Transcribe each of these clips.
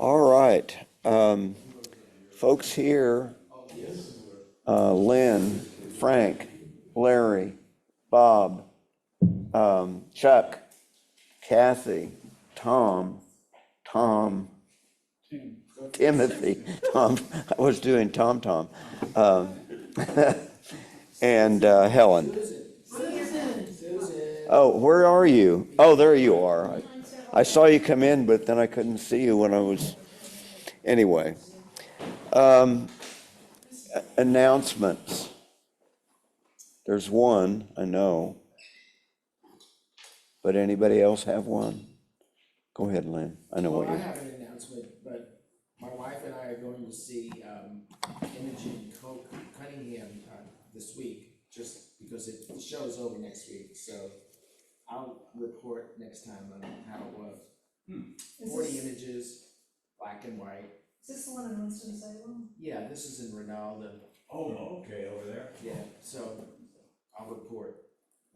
All right. Folks here, Lynn, Frank, Larry, Bob, Chuck, Kathy, Tom, Timothy, Tom, I was doing Tom, and Helen. Oh, where are you? Oh, there you are. I saw you come in, but then I couldn't see you when I was, anyway. Announcements. There's one, I know. But anybody else have one? Go ahead, Lynn. I know what I you're. have an announcement, but my wife and I are going to see Imogen Cunningham this week, just because the show's over next week. So I'll report next time on how it was. 40 images, black and white. Is this the one in Winston-Salem? Yeah, this is in Ronaldo. Oh, okay, over there. Yeah, so I'll report.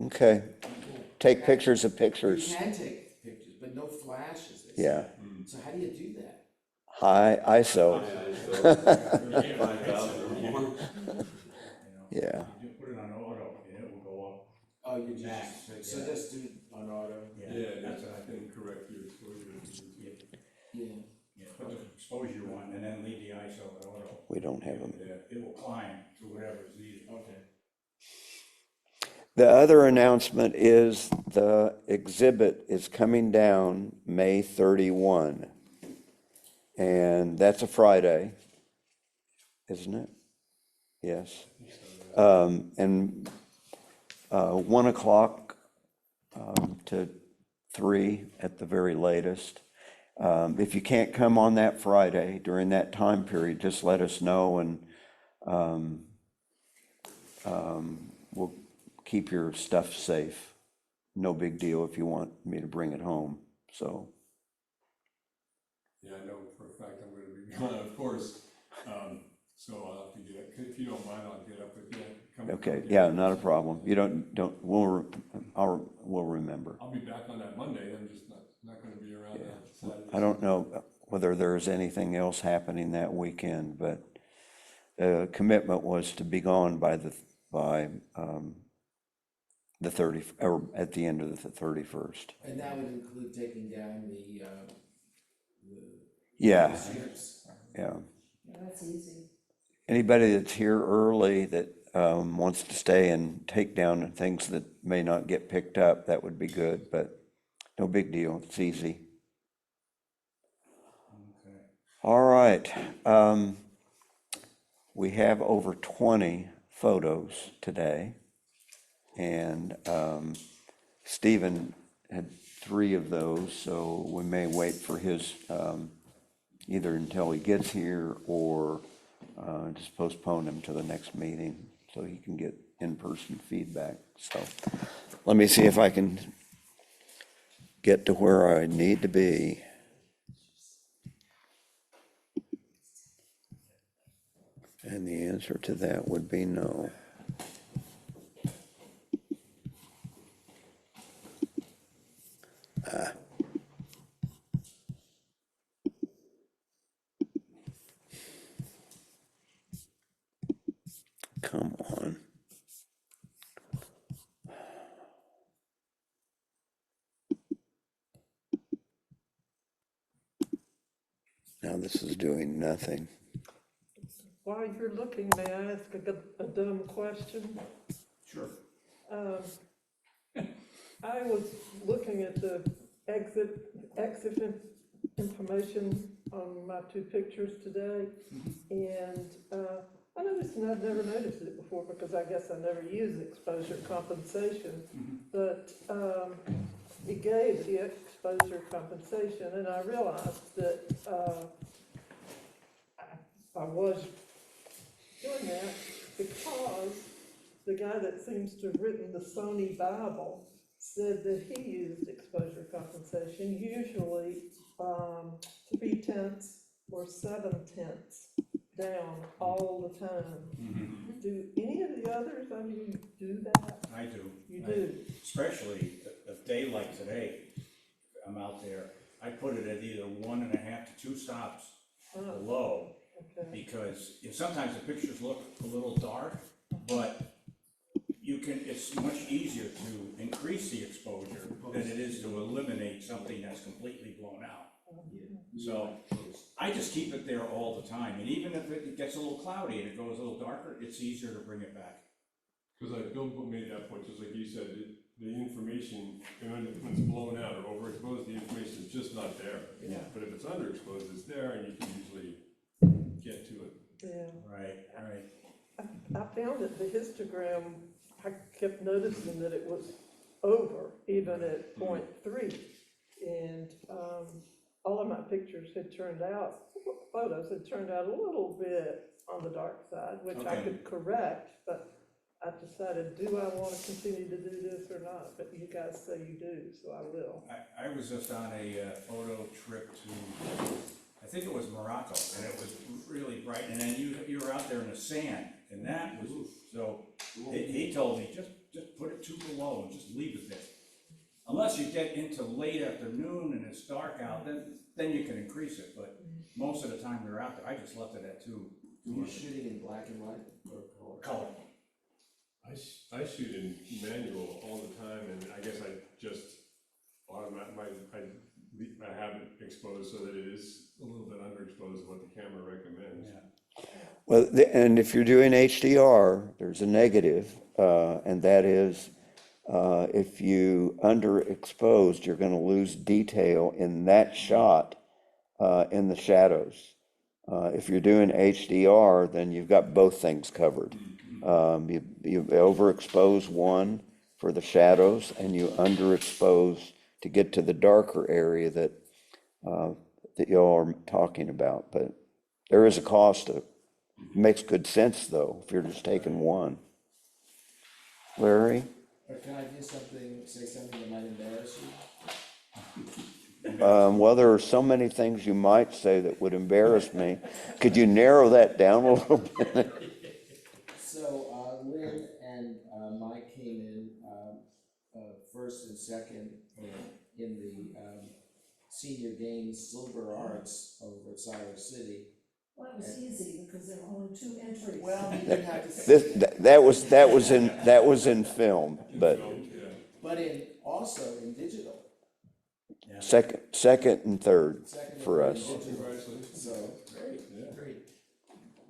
Okay. Take pictures of pictures. You can take pictures, but no flashes. They say. Yeah. So how do you do that? High ISO. Yeah. You put it on auto, and it will go up. Oh, you Max, just, so just do it on auto? Yeah, that's what I think, correct your exposure. Yeah. Yeah, put the exposure one, and then leave the ISO at auto. We don't have them. It will climb to whatever is needed. Okay. The other announcement is the exhibit is coming down May 31. And that's a Friday, isn't it? Yes. And 1 o'clock to 3 at the very latest. If you can't come on that Friday during that time period, just let us know, and we'll keep your stuff safe. No big deal if you want me to bring it home. So. Yeah, I know for a fact I'm going to be gone, of course. So I'll have to get, if you don't mind, I'll get up with you. Okay, yeah, not a problem. You we'll remember. I'll be back on that Monday. I'm just not going to be around that Saturday. I don't know whether there's anything else happening that weekend, but the commitment was to be gone by the 30, or at the end of the 31st. And that would include taking down the Yeah, strips? yeah. Yeah, that's easy. Anybody that's here early that wants to stay and take down things that may not get picked up, that would be good, but no big deal. It's easy. Okay. All right. We have over 20 photos today, and Stephen had 3 of those, so we may wait for his either until he gets here or just postpone him to the next meeting so he can get in-person feedback. So let me see if I can get to where I need to be. And the answer to that would be no. Come on. Now this is doing nothing. While you're looking, may I ask a dumb question? Sure. I was looking at the exit information on my 2 pictures today, and I noticed, and I've never noticed it before because I guess I never use exposure compensation, but it gave the exposure compensation, and I realized that I was doing that because the guy that seems to have written the Sony Bible said that he used exposure compensation, usually 3/10 or 7/10 down all the time. Do any of the others of you do that? I do. You do? Especially a day like today, I'm out there, I put put it at either 1.5 to 2 stops below, Okay. because sometimes the pictures look a little dark, but it's much easier to increase the exposure than it is to eliminate something that's completely blown out. So I just keep it there all the time, and even if it gets a little cloudy and it goes a little darker, it's easier to bring it back. Because Bill made that point, just like you said, the information, when it's blown out or overexposed, the information is just not there. Yeah. But if it's underexposed, it's there and you can usually get to it. Yeah. Right. I found that the histogram, I kept noticing that it was over, even at 0.3. And all of my pictures had turned out, photos had turned out a little bit on the dark side, which I Okay. could correct, but I decided, do I want to continue to do this or not? But you guys say you do, so I will. I was just on a photo trip to, I think it was Morocco, and it was really bright, and then you were out there in the sand, and that was, so he told me, just put it 2 below and just leave it there. Unless you get into late afternoon and it's dark out, then you can increase it, but most of the time we were out there, I just left it at 2. Were you shooting in black and white or color? Color. I shoot in manual all the time, and I guess I just I have it exposed so that it is a little bit underexposed of what the camera recommends. Yeah. Well, and if you're doing HDR, there's a negative, and that is if you underexposed, you're going to lose detail in that shot in the shadows. If you're doing HDR, then you've got both things covered. You overexpose one for the shadows, and you underexpose to get to the darker area that y'all are talking about. But there is a cost to it. Makes good sense though, if you're just taking one. Larry? Or can I say something that might embarrass you? Well, there are so many things you might say that would embarrass me. Could you narrow that down a little bit? So, Lynn and Mike came in first and second in the senior games silver arts over at Cyrus City. Well, it was easy because there were only 2 entries. Well, you didn't have to say that. That was in film, but But also in digital. second and third Second for and us. third in digital. Congratulations. So, great.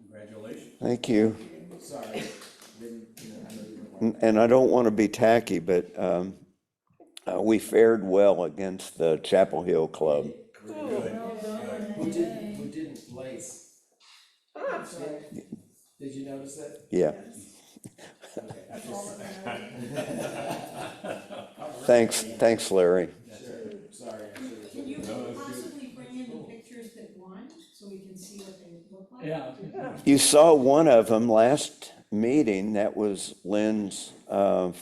Congratulations. Thank you. Sorry, I know you don't like. And I don't want to be tacky, but we fared well against the Chapel Hill Club. Who didn't place? Did you notice that? Yeah. Okay. Thanks, Larry. Sure, sorry. I should've- Can you possibly bring in the pictures that won, so we can see what they look like? Yeah. You saw one of them last meeting. That was Lynn's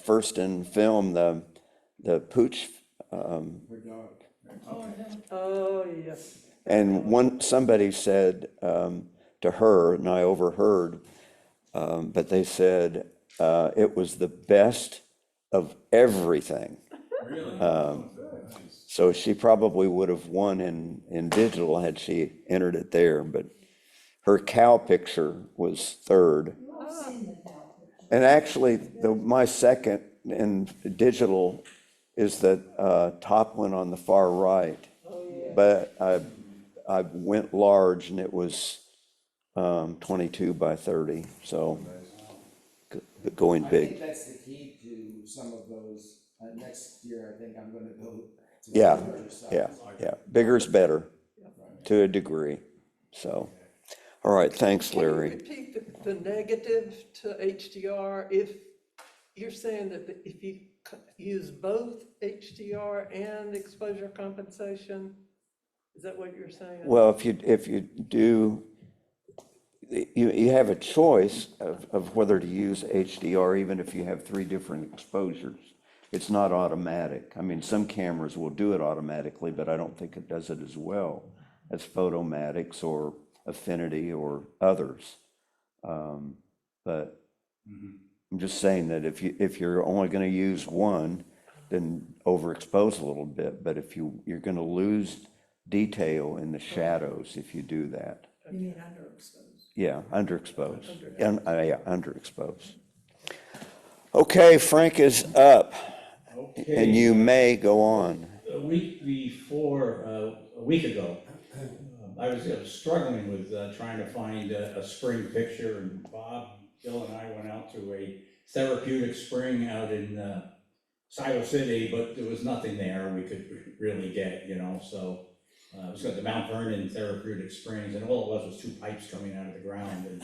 first in film, the pooch. Her dog. Oh, yes. And somebody said to her, and I overheard, but they said it was the best of everything. Really? So she probably would have won in digital had she entered it there, but her cow picture was third. I've seen the cow picture. And actually, my second in digital is the top one on the far right. But I went large and it was 22 by 30, so going I big. think that's the key to some of those. Next year, I think I'm gonna go to Yeah, larger size. Yeah, bigger's better to a degree, so. All right, thanks, Can you Larry. repeat the negative to HDR? If you're saying that if you use both HDR and exposure compensation, is that what you're saying? Well, if you do, you have a choice of whether to use HDR, even if you have 3 different exposures. It's not automatic. I mean, some cameras will do it automatically, but I don't think it does it as well as Photomatics or Affinity or others. But I'm just saying that if you're only going to use one, then overexpose a little bit. But if you're going to lose detail in the shadows if you do that. You mean underexposed? Yeah, underexposed. Yeah, underexposed. Okay, Frank is up, and you may go on. A week before, a week ago, I was struggling with trying to find a spring picture, and Bob, Bill, and I went out to a therapeutic spring out in Silo City, but there was nothing there we could really get, you know, so it was got the Mount Vernon Therapeutic Springs, and all it was 2 pipes coming out of the ground, and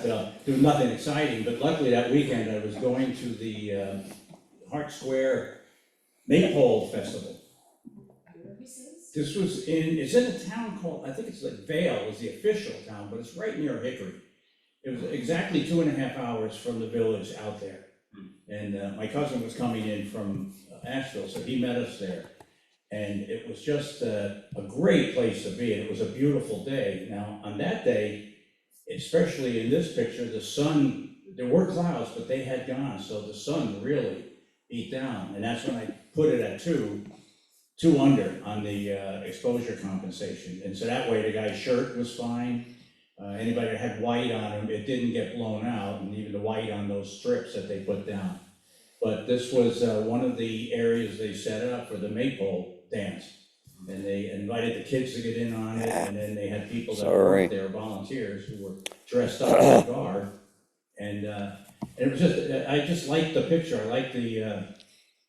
so there was nothing exciting, but luckily that weekend I was going to the Hart Square Maypole Festival. This was it's in a town called, I think it's like Vale is the official town, but it's right near Hickory. It was exactly 2.5 hours from the village out there. And my cousin was coming in from Asheville, so he met us there. And it was just a great place to be, and it was a beautiful day. Now, on that day, especially in this picture, the sun, there were clouds, but they had gone, so the sun really beat down. And that's when I put it at 2 under on the exposure compensation. And so that way the guy's shirt was fine. Anybody that had white on him, it didn't get blown out, and even the white on those strips that they put down. But this was one of the areas they set up for the Maypole dance. And they invited the kids to get in on it, and then they had people that worked there, volunteers, who were dressed up in the garb. And it was just, I just liked the picture. I liked the,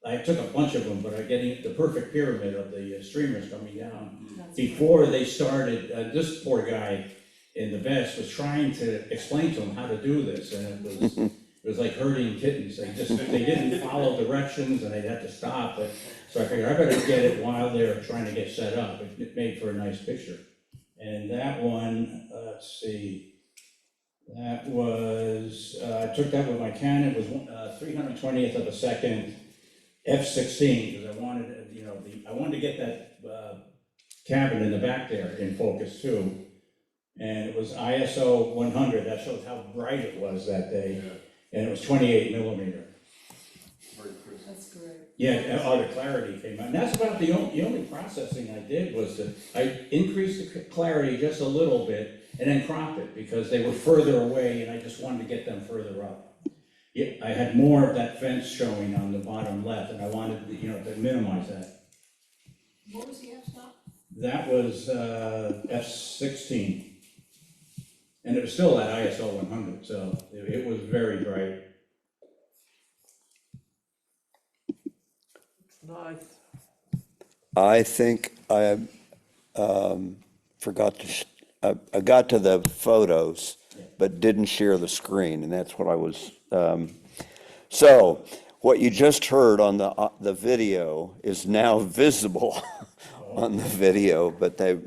I took a bunch of them, but I'm getting the perfect pyramid of the streamers coming down. Before they started, this poor guy in the vest was trying to explain to him how to do this, and it was like herding kittens. They didn't follow directions, and they'd have to stop. But so I figured I better get it while they're trying to get set up. It made for a nice picture. And that one, let's see, that was I took that with my Canon. It was 320th of a second. F16, because I wanted, you know, I wanted to get that cabin in the back there in focus too. And it was ISO 100, that shows how bright it was that day. And it was 28 millimeter. That's great. Yeah, all the clarity came out. And that's about the only processing I did was that I increased the clarity just a little bit and then cropped it because they were further away and I just wanted to get them further up. Yeah, I had more of that fence showing on the bottom left, and I wanted, you know, to minimize that. What was the f-stop? That was F16, and it was still at ISO 100, so it was very bright. It's nice. I think I forgot to, I got to the photos, but didn't share the screen, and that's what I was, so what you just heard on the video is now visible on the video, but they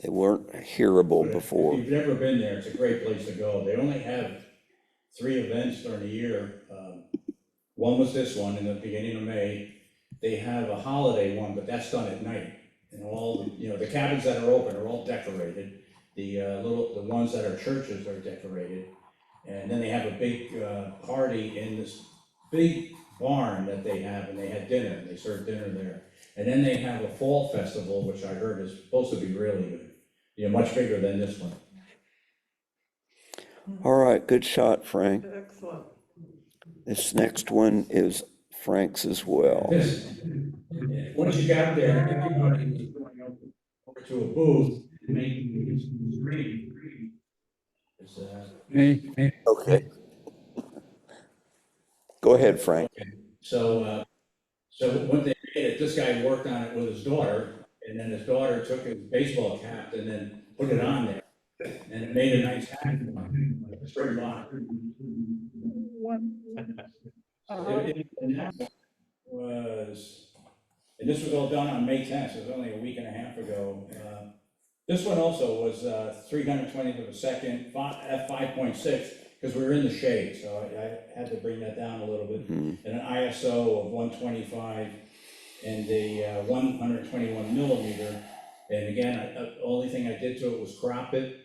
weren't hearable before. If you've never been there, it's a great place to go. They only have 3 events during the year. One was this one in the beginning of May. They have a holiday one, but that's done at night. And all, you know, the cabins that are open are all decorated. The ones that are churches are decorated. And then they have a big party in this big barn that they have, and they had dinner, and they serve dinner there. And then they have a fall festival, which I heard is supposed to be really good. You know, much bigger than this one. All right, good shot, Frank. Excellent. This next one is Frank's as well. Once you got there, everybody was going over to a booth and making the screen. Okay. Go ahead, Frank. So when they made it, this guy worked on it with his daughter, and then his daughter took his baseball cap and then put it on there, and it made a nice hat, like a spring lock. And that was, and this was all done on May 10th, so it was only a week and a half ago. This one also was 320th of a second, f5.6, because we were in the shade, so I had to bring that down a little bit. And an ISO of 125 and a 121 millimeter. And again, the only thing I did to it was crop it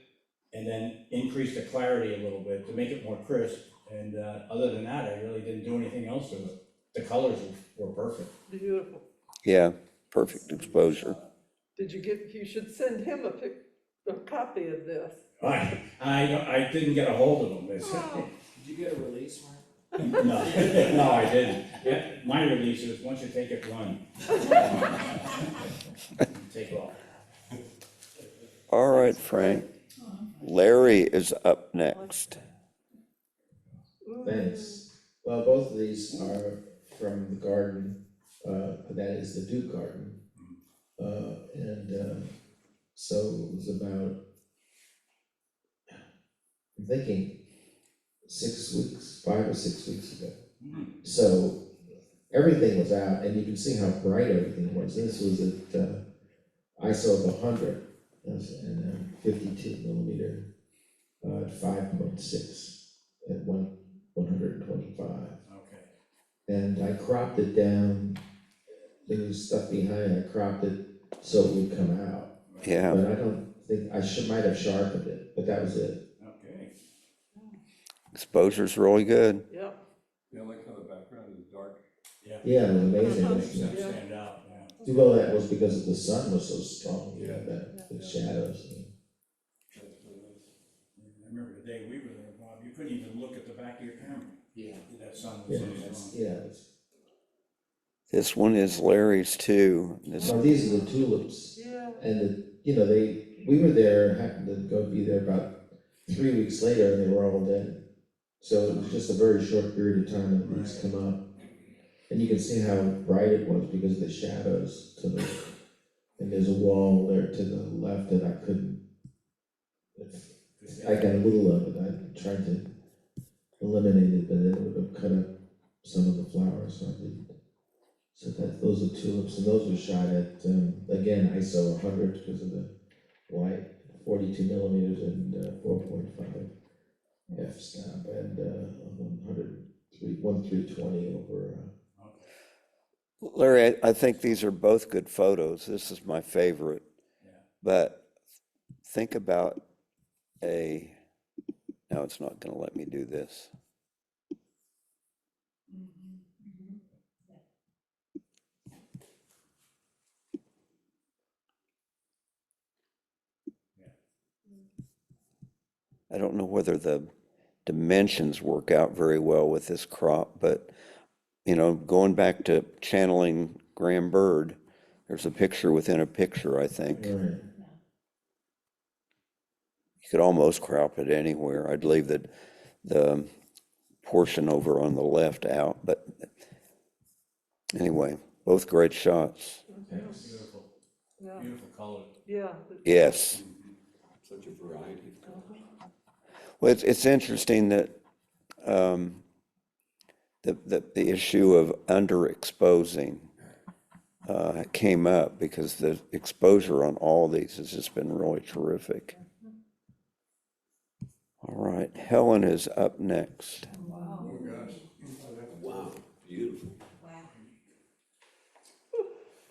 and then increase the clarity a little bit to make it more crisp. And other than that, I really didn't do anything else to it. The colors were perfect. Beautiful. Yeah, perfect exposure. Did you should send him a copy of this. I didn't get a hold of him. Oh, Did you get a release, Mark? No, no, I didn't. My release is, once you take it, run. Take off. All right, Frank. Larry is up next. Thanks. Well, both of these are from the garden, that is the Duke Garden. So it was about, I'm thinking 6 weeks, 5 or 6 weeks ago. So everything was out, and you can see how bright everything was. This was at ISO of 100, and 52 millimeter, at 5.6 at 125. Okay. And I cropped it down. There was stuff behind. I cropped it so it would come out. Yeah, But I don't think might have sharpened it, but that was it. Okay. exposure's really good. yep. Yeah, I like how the background is dark. Yeah. Yeah, it was amazing. Makes them Yeah. stand out, yeah. Well, that was because the sun was so strong. You know, the Yeah. shadows. That's really nice. I remember the day we were there, Bob, you couldn't even look at the back of your camera. Yeah. That sun was Yeah, so strong. yeah. It's, This one is Larry's too. so these are the tulips, Yeah. and we were there, happened to go be there about 3 weeks later, and they were all dead. So it was just a very short period of time that these come up. And you can see how bright it was because of the shadows and there's a wall there to the left that I got a little of it. I tried to eliminate it, but it would have cut up some of the flowers, so I didn't. So those are tulips, and those were shot at, again, ISO 100 because of the light, 42 millimeters and 4.5 f-stop, and 320 over. Larry, I think these are both good photos. This is my favorite. Yeah. But think about now it's not going to let me do this. I don't know whether the dimensions work out very well with this crop, but going back to channeling Graham Bird, there's a picture within a picture, I think. Right. You could almost crop it anywhere. I'd leave the portion over on the left out, but anyway, both great shots. Beautiful, Yeah. beautiful color. Yeah. Yes. Such a variety. Well, it's interesting that the issue of underexposing came up because the exposure on all these has just been really terrific. All right, Helen is up next. Oh, gosh. Wow, beautiful.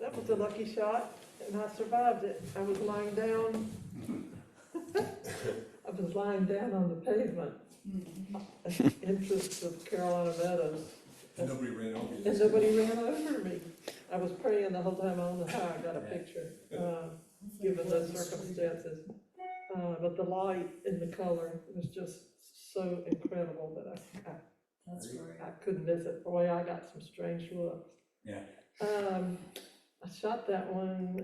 That was a lucky shot, and I survived it. I was lying down. I was lying down on the pavement, entrance of Carolina Meadows, And nobody ran over you. and nobody ran over me. I was praying the whole time. I don't know how I got a picture, given the circumstances. But the light and the color was just so incredible that That's great. I couldn't miss it. Boy, I got some strange looks. Yeah. I shot that one,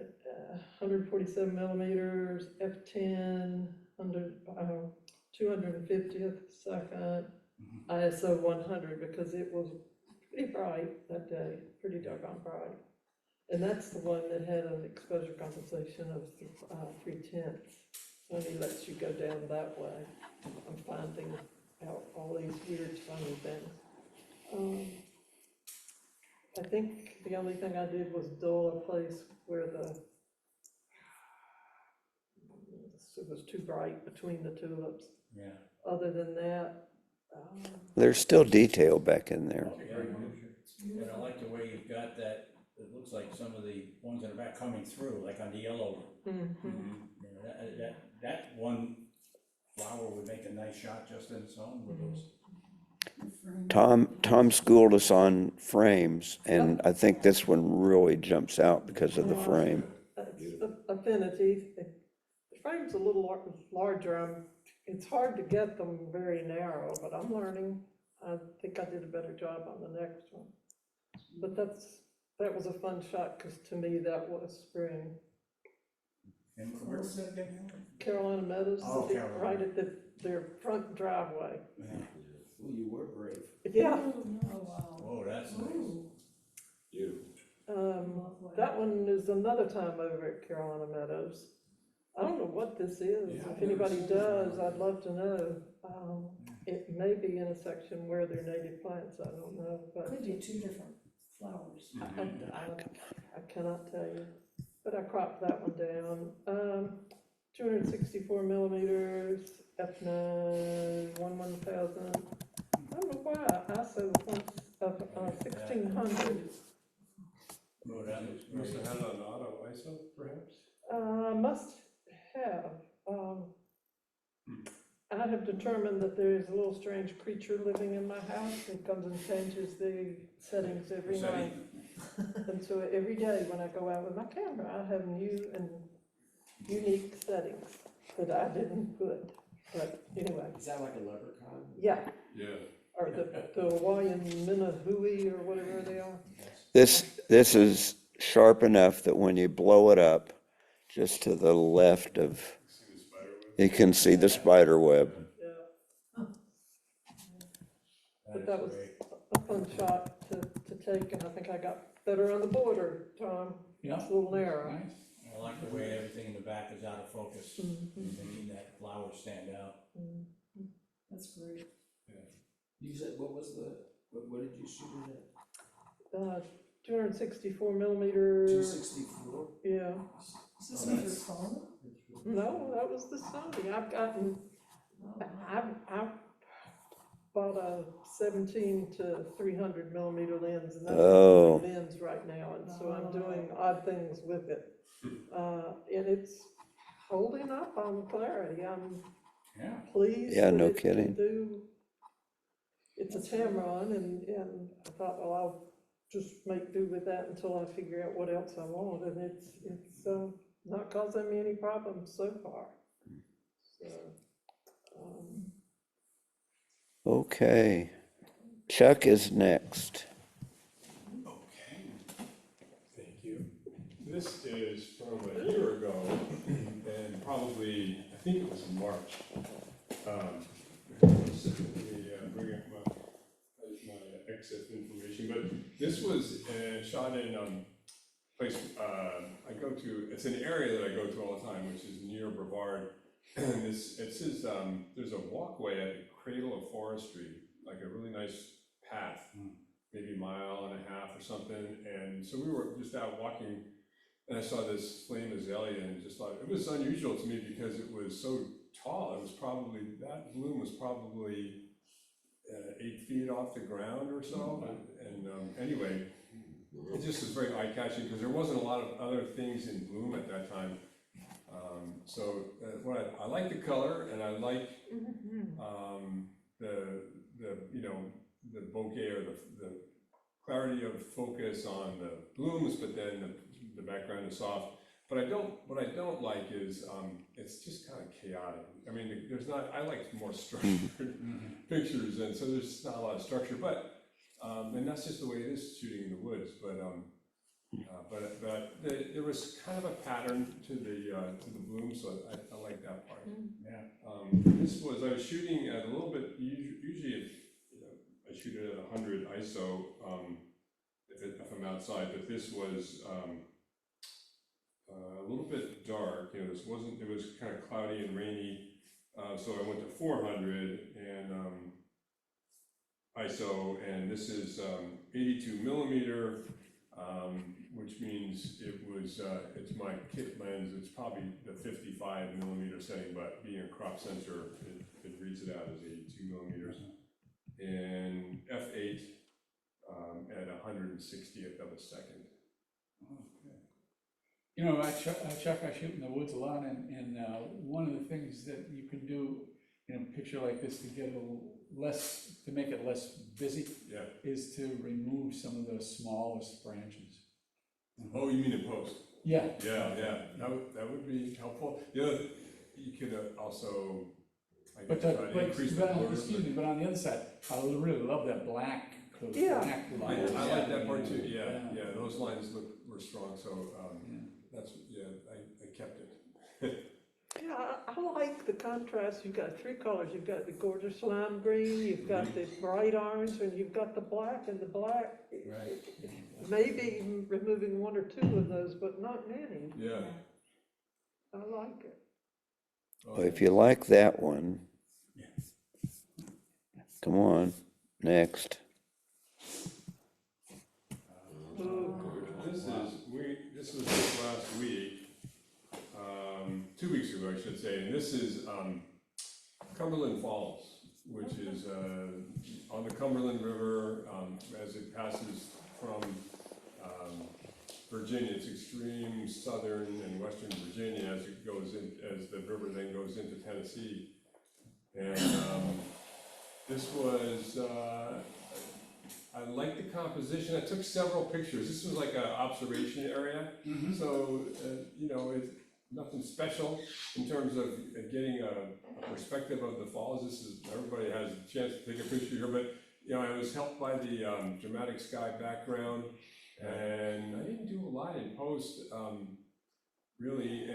147 millimeters, f10, 250th second, ISO 100, because it was pretty bright that day, pretty doggone bright. And that's the one that had an exposure compensation of 3/10. So he lets you go down that way. I'm finding out all these weird funny things. I think the only thing I did was dull a place where it was too bright between the tulips. Yeah. Other than that, There's still detail back in there. And I like the way you've got that, it looks like some of the ones in the back coming through, like on the yellow. That one flower would make a nice shot just in its own with those Tom schooled us on frames, and I think this one really jumps out because of the frame. It's affinity. The frame's a little larger. It's hard to get them very narrow, but I'm learning. I think I did a better job on the next one. But that was a fun shot, because to me, that was spring. And where was that again? Carolina Meadows, Oh, Carolina. right at their front driveway. Yeah. Well, you were brave. Yeah, Oh, wow. Oh, that's nice. Ooh, Beautiful. lovely. that one is another time over at Carolina Meadows. I don't know what this is. Yeah, I've If anybody never seen does, that. I'd love to know. It may be in a section where they're native plants, I don't know, but Could be two different flowers. I cannot tell you. But I cropped that one down. 264 millimeters, F9, 1000. I don't know why I saw the points of 1600. Oh, that looks Must great. have had an auto ISO, perhaps? Must have. I have determined that there is a little strange creature living in my house and comes and changes the settings every night. And so every day when I go out with my camera, I have new and unique settings that I didn't put. But anyway, Is that like a leprechaun? yeah, Yeah. or the Hawaiian Minahui or whatever they are. This is sharp enough that when you blow it up, just to the left of, See the spider web? you can see the spider web. Yeah, but That that is was great. a fun shot to take, and I think I got better on the border, Tom. Yeah. It's a little narrow. Nice. I like the way everything in the back is out of focus, Mhm. making that flower stand out. That's great. You said, what did you shoot it at? 264 millimeter. 264? Yeah. Is this on your phone? No, that was the Sony. I've gotten, Oh, wow. I've bought a 17 to 300 millimeter lens, and that's Oh. my lens right now, and so I'm doing odd things with it. And it's holding up on clarity. I'm Yeah. pleased Yeah, that no it can kidding. do. It's a Tamron, and I thought, well, I'll just make do with that until I figure out what else I want, and it's not causing me any problems so far. So, Okay. Chuck is next. Okay. Thank you. This is from a year ago, and probably, I think it was in March. Let me bring up my exit information, but this was shot in place I go to. It's an area that I go to all the time, which is near Brevard. And it says there's a walkway at the cradle of forestry, like a really nice path, maybe a mile and a half or something. And so we were just out walking, and I saw this flame azalea, and just thought it was unusual to me because it was so tall. It was probably, that bloom was probably 8 feet off the ground or so. And anyway, it just was very eye-catching because there wasn't a lot of other things in bloom at that time. So what I like the color, and I like the bokeh, or the clarity of focus on the blooms, but then the background is soft. But what I don't like is it's just kind of chaotic. I mean, I like more structured pictures, and so there's not a lot of structure. But and that's just the way it is shooting in the woods. But there was kind of a pattern to the bloom, so I like that part. Yeah. I was shooting at a little bit. Usually, I shoot it at 100 ISO if I'm outside. But this was a little bit dark. It was kind of cloudy and rainy. So I went to 400 and ISO, and this is 82 millimeter. Which means it's my kit lens. It's probably the 55 millimeter setting, but being a crop sensor, it reads it out as 82 millimeters. And f8 at 160th of a second. Okay. You know, Chuck, I shoot in the woods a lot, and one of the things that you can do in a picture like this to get a little less, to make it less busy, Yeah. is to remove some of those smallest branches. Oh, you mean in post? Yeah. Yeah, yeah, that would be helpful. The other, you could also, I But, guess, try to increase the blur. excuse me, but on the other side, I really love that black, those Yeah. black I lines. like that part too, yeah, those lines were strong, so, Yeah. that's, yeah, I kept it. Yeah, I like the contrast. You've got three colors. You've got the gorgeous lime green, you've got the bright orange, and you've got the black, and the black. Right. Maybe removing one or two of those, but not many. Yeah. I like it. Well, if you like that one, come on, next. Ooh. This was just last week, 2 weeks ago, I should say, and this is, Cumberland Falls, which is, on the Cumberland River, as it passes from, Virginia, it's extreme southern and western Virginia as it goes in, as the river then goes into Tennessee. And, this was, I like the composition. I took several pictures. This was like an observation area. So, you know, it's nothing special in terms of getting a perspective of the falls. This is, everybody has a chance to take a picture here, but, you know, I was helped by the dramatic sky background, and I didn't do a lot in post, really,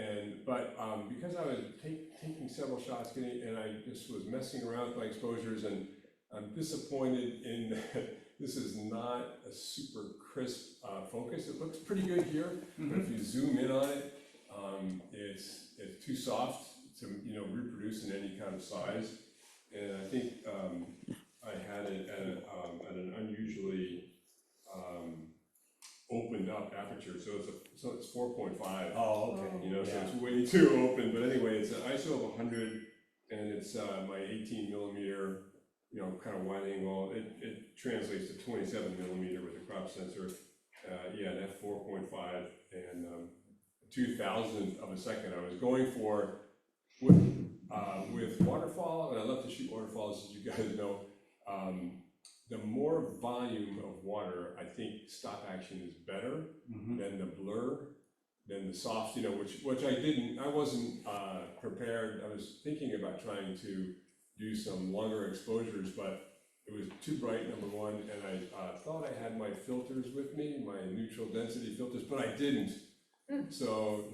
but because I was taking several shots, and I just was messing around with my exposures, and I'm disappointed in that this is not a super crisp focus. It looks pretty good here, but if you zoom in on it, it's too soft to, you know, reproduce in any kind of size. And I think I had it at an unusually opened up aperture, so it's 4.5. Oh, okay. You know, so it's way too open. But anyway, it's an ISO of 100, and it's my 18 millimeter, you know, kind of wide angle. It translates to 27 millimeter with the crop sensor. Yeah, and f4.5 and 2,000th of a second. I was going for with waterfall, and I love to shoot waterfalls, as you guys know. The more volume of water, I think stop action is better than the blur, than the soft, you know, which I wasn't prepared. I was thinking about trying to do some longer exposures, but it was too bright, number one, and I thought I had my filters with me, my neutral density filters, but I didn't. So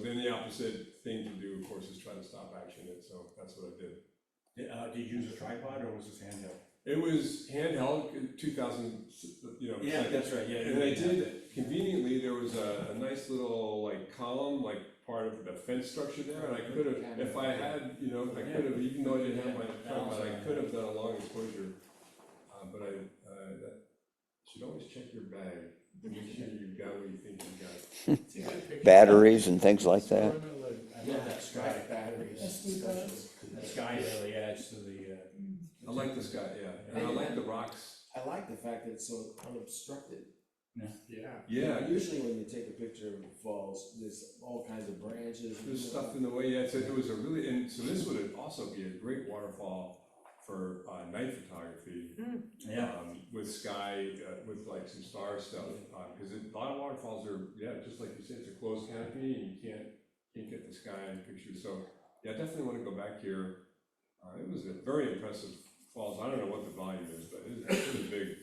then the opposite thing to do, of course, is try to stop action it, so that's what I did. Did you use a tripod or was this handheld? It was handheld, 2,000, you know. Yeah, seconds. that's right, yeah. And I did, conveniently, there was a nice little like column, like part of the fence structure there, and I could have, if I had, you know, I could have, even though I didn't have my tripod, I could have done a long exposure. But should always check your bag, make sure you've got what you think you've got. Batteries and things like that. I love that sky. Batteries. That sky really adds to the. I like the sky, yeah, and I like the rocks. I like the fact that it's so unobstructed. Yeah. Usually when you take a picture of falls, there's all kinds of branches. There's stuff in the way, yeah, it was a really, and so this would also be a great waterfall for night photography. Yeah. With sky, with like some star stuff, because a lot of waterfalls are, yeah, just like you said, it's a closed canopy and you can't get the sky in the picture. So yeah, I definitely want to go back here. It was a very impressive falls. I don't know what the volume is, but it's pretty big.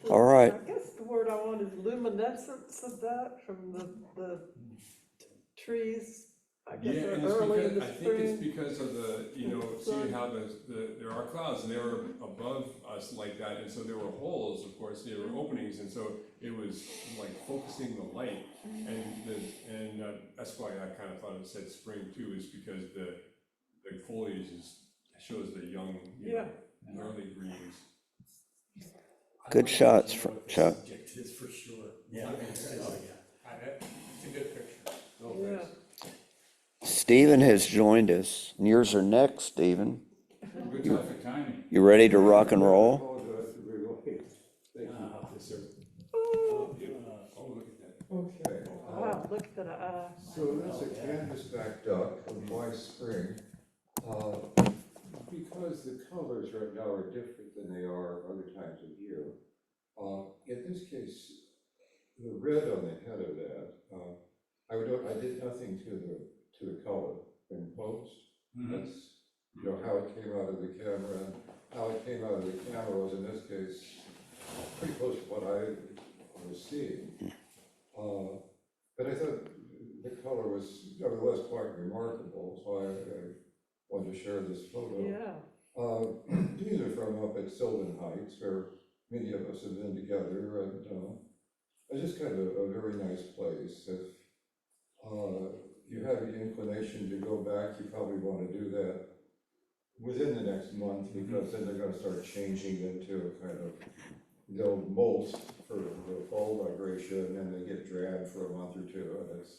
All right. I guess the word I want is luminescence of that from the trees. I guess Yeah, and early in the I think spring. it's because of the, you know, seeing how there are clouds and they were above us like that, and so there were holes, of course, there were openings, and so it was like focusing the light, and that's why I kind of thought it said spring too, is because the foliage shows the young, you know, early greens. Good shots, Chuck. Subject is for sure. Yeah. It's a good picture. Oh, Yeah. thanks. Stephen has joined us. And yours are next, Stephen. Good Perfect timing. You ready to rock and roll? Thank you. Yes, sir. Oh, look at that. Wow, look that I, So that's a canvasback duck, a white spring. Because the colors right now are different than they are other times of year. In this case, the red on the head of that, I did nothing to the color in post. That's, you know, how it came out of the camera. How it came out of the camera was, in this case, pretty close to what I was seeing. But I thought the color was nevertheless quite remarkable, so I wanted to share this photo. yeah. These are from up at Sylvan Heights, where many of us have been together, and it's just kind of a very nice place. If you have the inclination to go back, you probably want to do that within the next month, because then they're going to start changing into a kind of, they'll molt for the fall migration, and they get drab for a month or two, and it's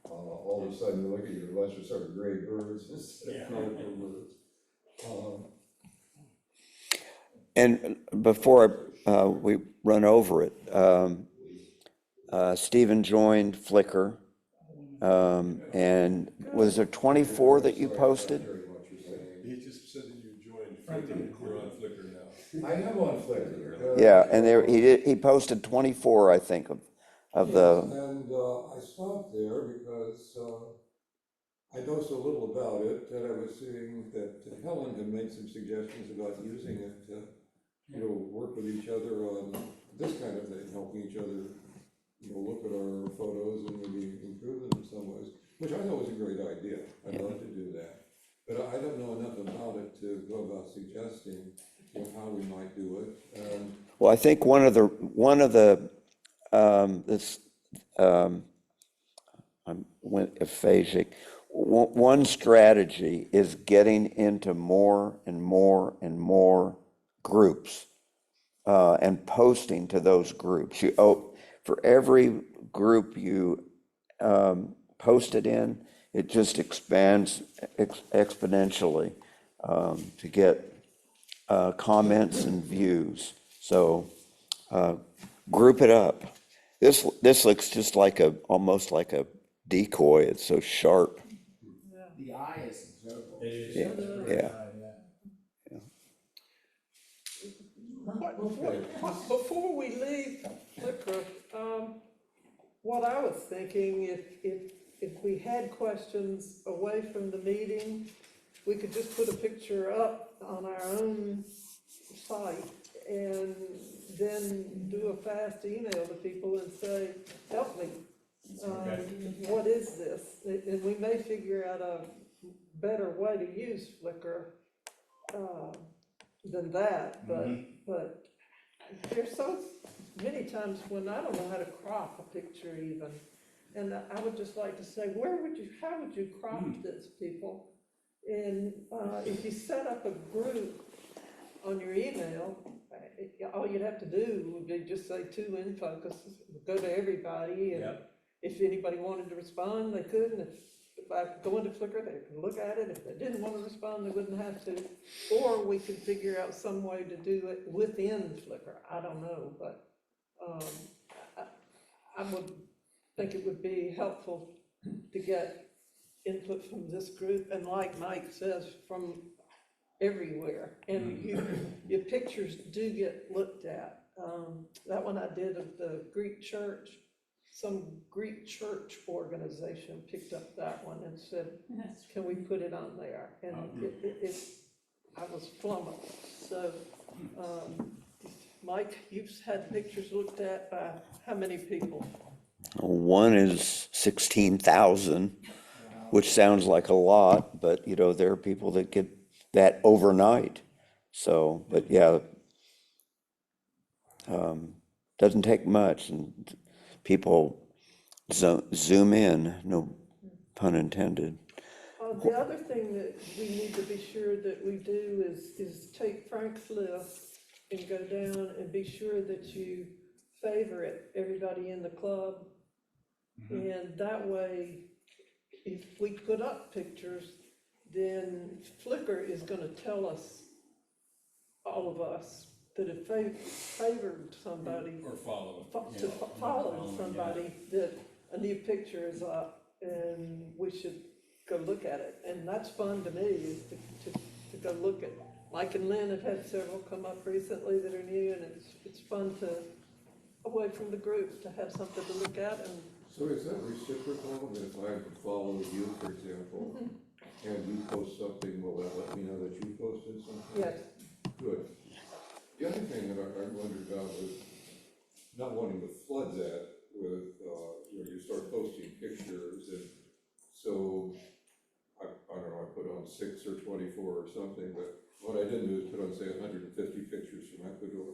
all of a sudden you look at your lunch with sort of gray birds instead of colorful birds. And before we run over it, Stephen joined Flickr, and was there 24 that you posted? He just said that you joined Flickr, you're on Flickr now. I am on Flickr. Yeah, and there, he posted 24, I think, of the, Yes, and I stopped there because I know so little about it that I was seeing that Helen had made some suggestions about using it to, you know, work with each other on this kind of thing, helping each other, you know, look at our photos and maybe improve them in some ways, which I thought was a great idea. I'd love to do that. But I don't know enough about it to go about suggesting, you know, how we might do it. well, I think one of the, this, I'm went aphasic. One strategy is getting into more and more and more groups, and posting to those groups. For every group you post it in, it just expands exponentially, to get comments and views. So group it up. This looks just like almost like a decoy. It's so sharp. The eye is incredible. Yeah. Before we leave Flickr, what I was thinking, if we had questions away from the meeting, we could just put a picture up on our own site and then do a fast email to people and say, help me. What is this? And we may figure out a better way to use Flickr than that, but there's so many times when I don't know how to crop a picture even. And I would just like to say, how would you crop this, people? And if you set up a group on your email, all you'd have to do would be just say to InFocus, go to everybody, and if anybody wanted to respond, they could, and if I go into Flickr, they could look at it. If they didn't want to respond, they wouldn't have to. Or we could figure out some way to do it within Flickr. I don't know, but I would think it would be helpful to get input from this group, and like Mike says, from everywhere. And your pictures do get looked at. That one I did of the Greek church, some Greek church organization picked up that one and said, can we put it on there? And I was flummoxed. So, Mike, you've had pictures looked at by how many people? One is 16,000, which sounds like a lot, but you know, there are people that get that overnight. So, but yeah, doesn't take much, and people zoom in, no pun intended. The other thing that we need to be sure that we do is take Frank's list and go down and be sure that you favorite everybody in the club. And that way, if we put up pictures, then Flickr is gonna tell us, all of us, that have favored somebody. Or follow. Followed somebody that a new picture is up and we should go look at it. And that's fun to me, is to go look at. Mike and Lynn have had several come up recently that are new, and it's fun to, away from the group, to have something to look at. And So is that reciprocal? That if I follow you, for example, and you post something, will that let me know that you posted something? yes, Good. The other thing that I wondered about was not wanting to flood that with, you start posting pictures, and so, I don't know, I put on 6 or 24 or something, but what I didn't do is put on, say, 150 pictures from Ecuador,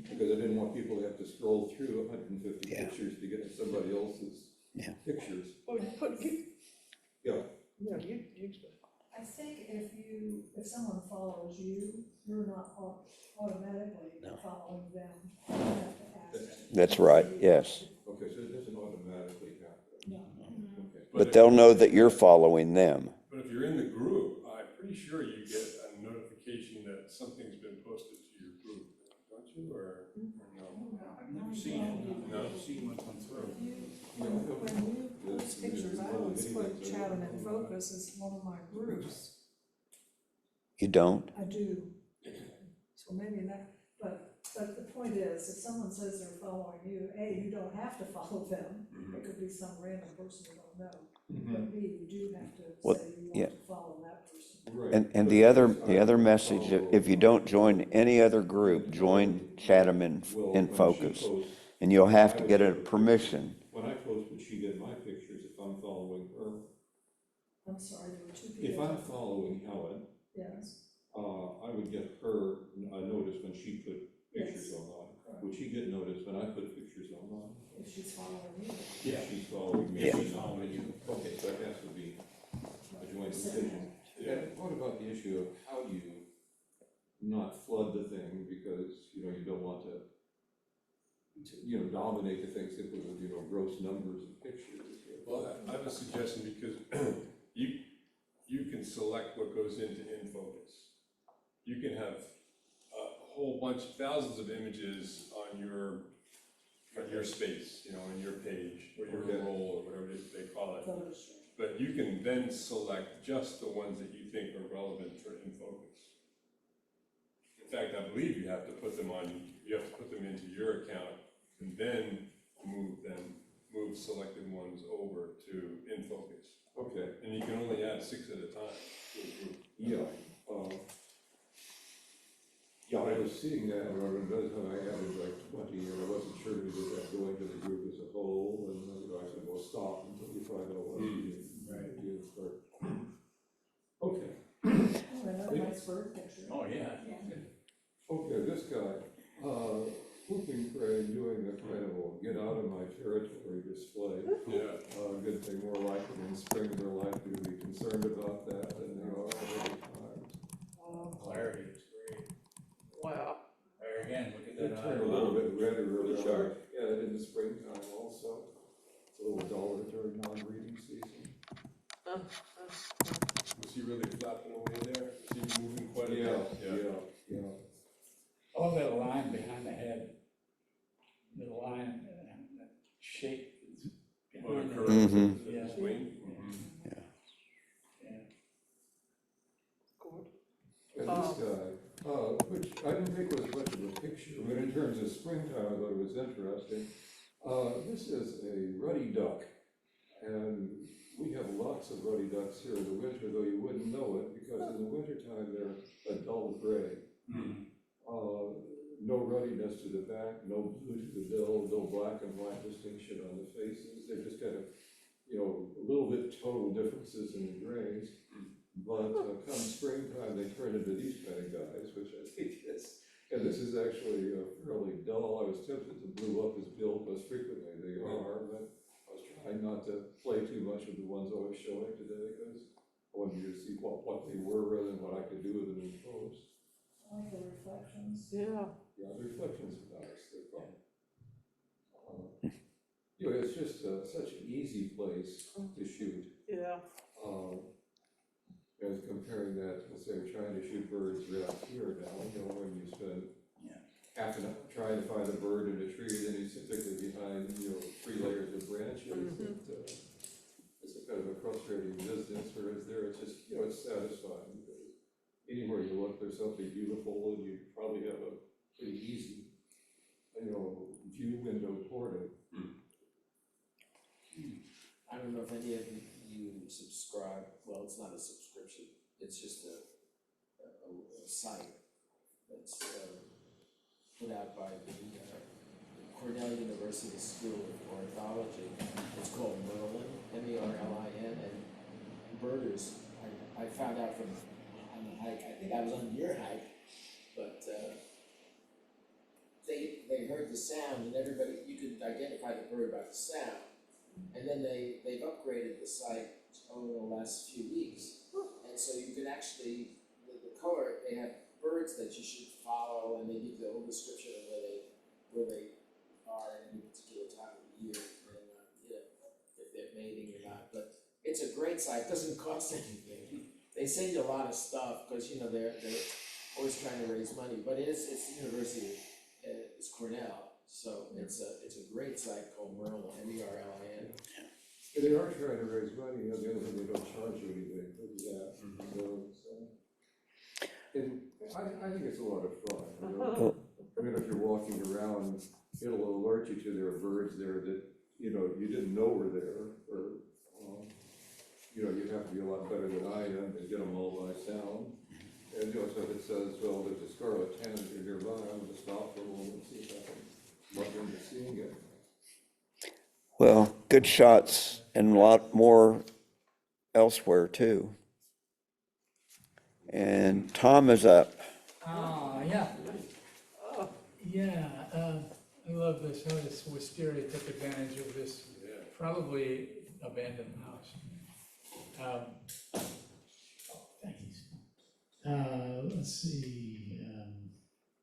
because I didn't want people to have to scroll through 150 Yeah. pictures to get to somebody else's Yeah. pictures. well, you put, Yeah, you, I think if someone follows you, you're not automatically following them. You have to ask. That's right, yes. okay, so it doesn't automatically happen. No. Okay. But they'll know that you're following them. But if you're in the group, I'm pretty sure you get a notification that something's been posted to your group, don't you, or no? I've never seen it, No. I've never seen one come through. When you post pictures, I always put Chatham InFocus as one of my groups. You don't? I do. So maybe not, but the point is, if someone says they're following you, A, you don't have to follow them. It could be some random person you don't know. But B, you do have to Well, say you yeah. want to follow that person. Right. And the other message, if you don't join any other group, join Chatham InFocus. And you'll have to get a permission. When I post, would she get my pictures if I'm following her? I'm sorry, there were two If people. I'm following Helen, Yes, I would get her a notice when she put pictures Yes. online. Would she get notice when I put pictures online? if she's following you. Yeah. If she's following me. Yeah. She's following you. Okay, so it has to be a joint decision. And what about the issue of how do you not flood the thing because, you don't want to dominate the thing simply with, gross numbers of pictures? Well, I have a suggestion, because you can select what goes into InFocus. You can have a whole bunch, thousands of images on your space, in your page, or your Okay. role, or whatever they call it. Photos. But you can then select just the ones that you think are relevant for InFocus. In fact, I believe you have to put them into your account, and then move selected ones over to InFocus. Okay, And you can only add 6 at a time to a group. yeah. Yeah, I was seeing that, and I realized when I added like 20, and I wasn't sure did that go into the group as a whole, and I said, well, stop until you find out what Right. you start. Okay, Oh, another nice bird picture. Oh, yeah. okay, this guy, whooping crane doing a kind of a get out of my territory display. Yeah. Good thing more likely in spring they're likely to be concerned about that than they are other times. Clarity is great. wow. There again, look at It that. turned a little bit redder around, yeah, in the springtime also. It's a little duller during non-breeding season. Was he really flapping away there? Was he moving quite a bit? Yeah. Oh, that line behind the head, the line, that shape is Oh, the behind curve it. of Mhm. the Yeah. wing? Yeah. Good. And this guy, which I didn't think was much of a picture, but in terms of springtime, I thought it was interesting. This is a ruddy duck, and we have lots of ruddy ducks here in the winter, though you wouldn't know it, because in the wintertime, they're a dull gray. No ruddiness to the back, no blue to the bill, no black and white distinction on the faces. They're just kind of, a little bit total differences in the grays. But come springtime, they turn into these kind of guys, which I think is, and this is actually fairly dull. I was tempted to blue up his bill, because frequently they are, but I was trying not to play too much of the ones I was showing today, because I wanted you to see what they were rather than what I could do with them in post. I like the reflections. Yeah. Yeah, the reflections are nice, they're fun. It's just such an easy place to shoot. Yeah. As comparing that to, say, trying to shoot birds around here now, when you spend Yeah. half an hour trying to find a bird in a tree, then he's typically behind, 3 layers of branches. It's a kind of a frustrating business, whereas there it's just, it's satisfying. Because anywhere you look, there's something beautiful, and you probably have a pretty easy, view window toward it. I don't know if any of you subscribe, well, it's not a subscription, it's just a site that's put out by the Cornell University School of Ornithology. It's called Merlin, Merlin, and birders, I found out from on the hike, I think I was on your hike, but they heard the sound, and everybody, you could identify the bird by the sound. And then they've upgraded the site over the last few weeks. And so you can actually, the color, they have birds that you should follow, and they give the whole description of where they are at any particular time of the year, and if they're mating or not. But it's a great site, doesn't cost anything. They send you a lot of stuff, because they're always trying to raise money, but it's the university, it's Cornell. So it's a great site called Merlin, Merlin. And they are trying to raise money, on the other hand, they don't charge you anything for that. And I think it's a lot of fun. If you're walking around, it'll alert you to there are birds there that, you didn't know were there, or, you have to be a lot better than I am to get them all by sound. And, so if it says, well, there's a scarlet tanager nearby, I'm gonna stop for a moment and see if I can look into seeing it. Well, good shots and a lot more elsewhere too. And Tom is up. Yeah. Yeah, I love this, how this wisteria took advantage of this probably abandoned house. Thanks. Let's see,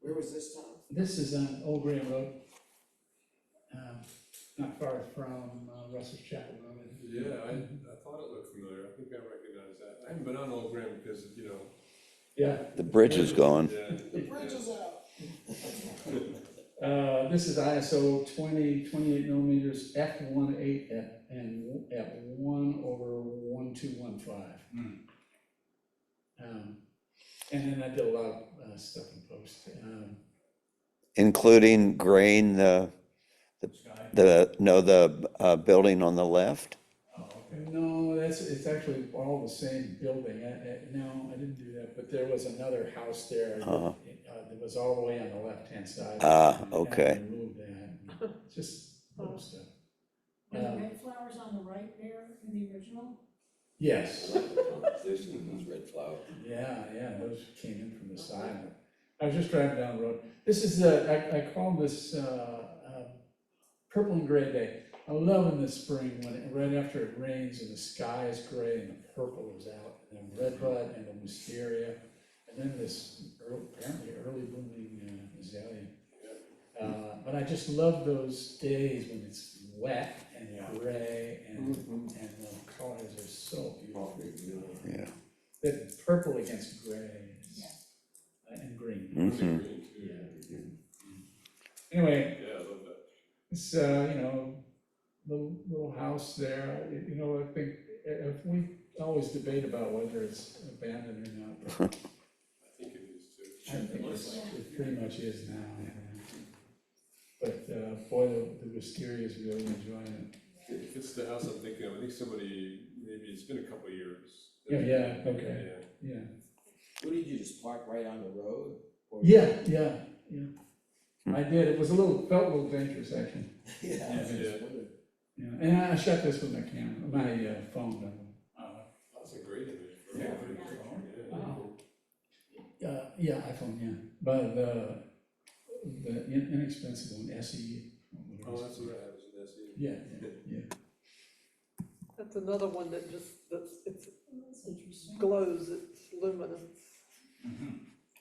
Where was this, Tom? this is on Old Graham Road. Not far from Russell's Chapel Road. Yeah, I thought it looked familiar, I think I recognize that. I haven't been on Old Graham because, Yeah. The bridge is gone. The bridge is out. This is ISO 28 millimeters, f1.8 at 1/1215. And then I did a lot of stuff in post. Including graying the building on the left. Oh, okay. No, it's actually all the same building. No, I didn't do that, but there was another house there that was all the way on the left-hand side. Okay. And I removed that, just little stuff. Were the red flowers on the right there in the original? Yes, Those red flowers. yeah, those came in from the side. I was just driving down the road. This is, I call this purple and gray day. I love in the spring when, right after it rains and the sky is gray and the purple is out, and then redbud and the wisteria, and then this apparently early blooming azalea. But I just love those days when it's wet and gray and the colors are so beautiful. Yeah. The purple against gray and green. Anyway, yeah, I love that. it's, little house there, I think, if we always debate about whether it's abandoned or not, but I think it is too. I think it pretty much is now, yeah. But, boy, the wisteria is really enjoying it. If it's the house I'm thinking of, I think somebody, maybe it's been a couple of years. Yeah, okay, yeah. What did you just park right on the road? Or- Yeah. I did, it was felt a little dangerous, actually. Yeah. I was just wondering. Yeah, and I shot this with my camera, my phone. That's a great image. For Yeah. Yeah. Yeah, iPhone, yeah, but the inexpensive one, SE. Oh, that's what I was, that's it. Yeah. That's another one that just, it's That's interesting. glows, it's luminance.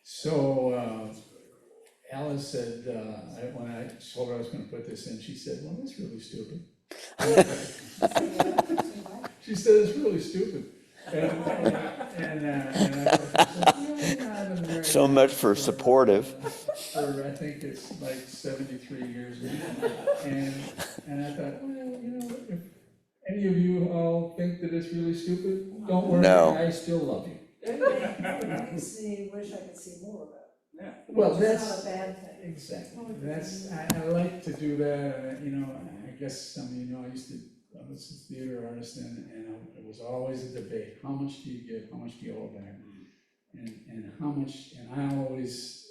So, Alice said, when I told her I was gonna put this in, she said, well, that's really stupid. She said, it's really stupid. And I thought, yeah, I've been married So much for supportive. For, I think it's like 73 years now. And I thought, well, you know, if any of you all think that it's really stupid, don't worry, No. I still love you. It makes me wish I could see more of it. Yeah. Well, Which is that's. not a bad thing. Exactly, I like to do that, and, you know, I guess some of you know, I was a theater artist, and it was always a debate, how much do you give, how much do you hold back? And how much, and I always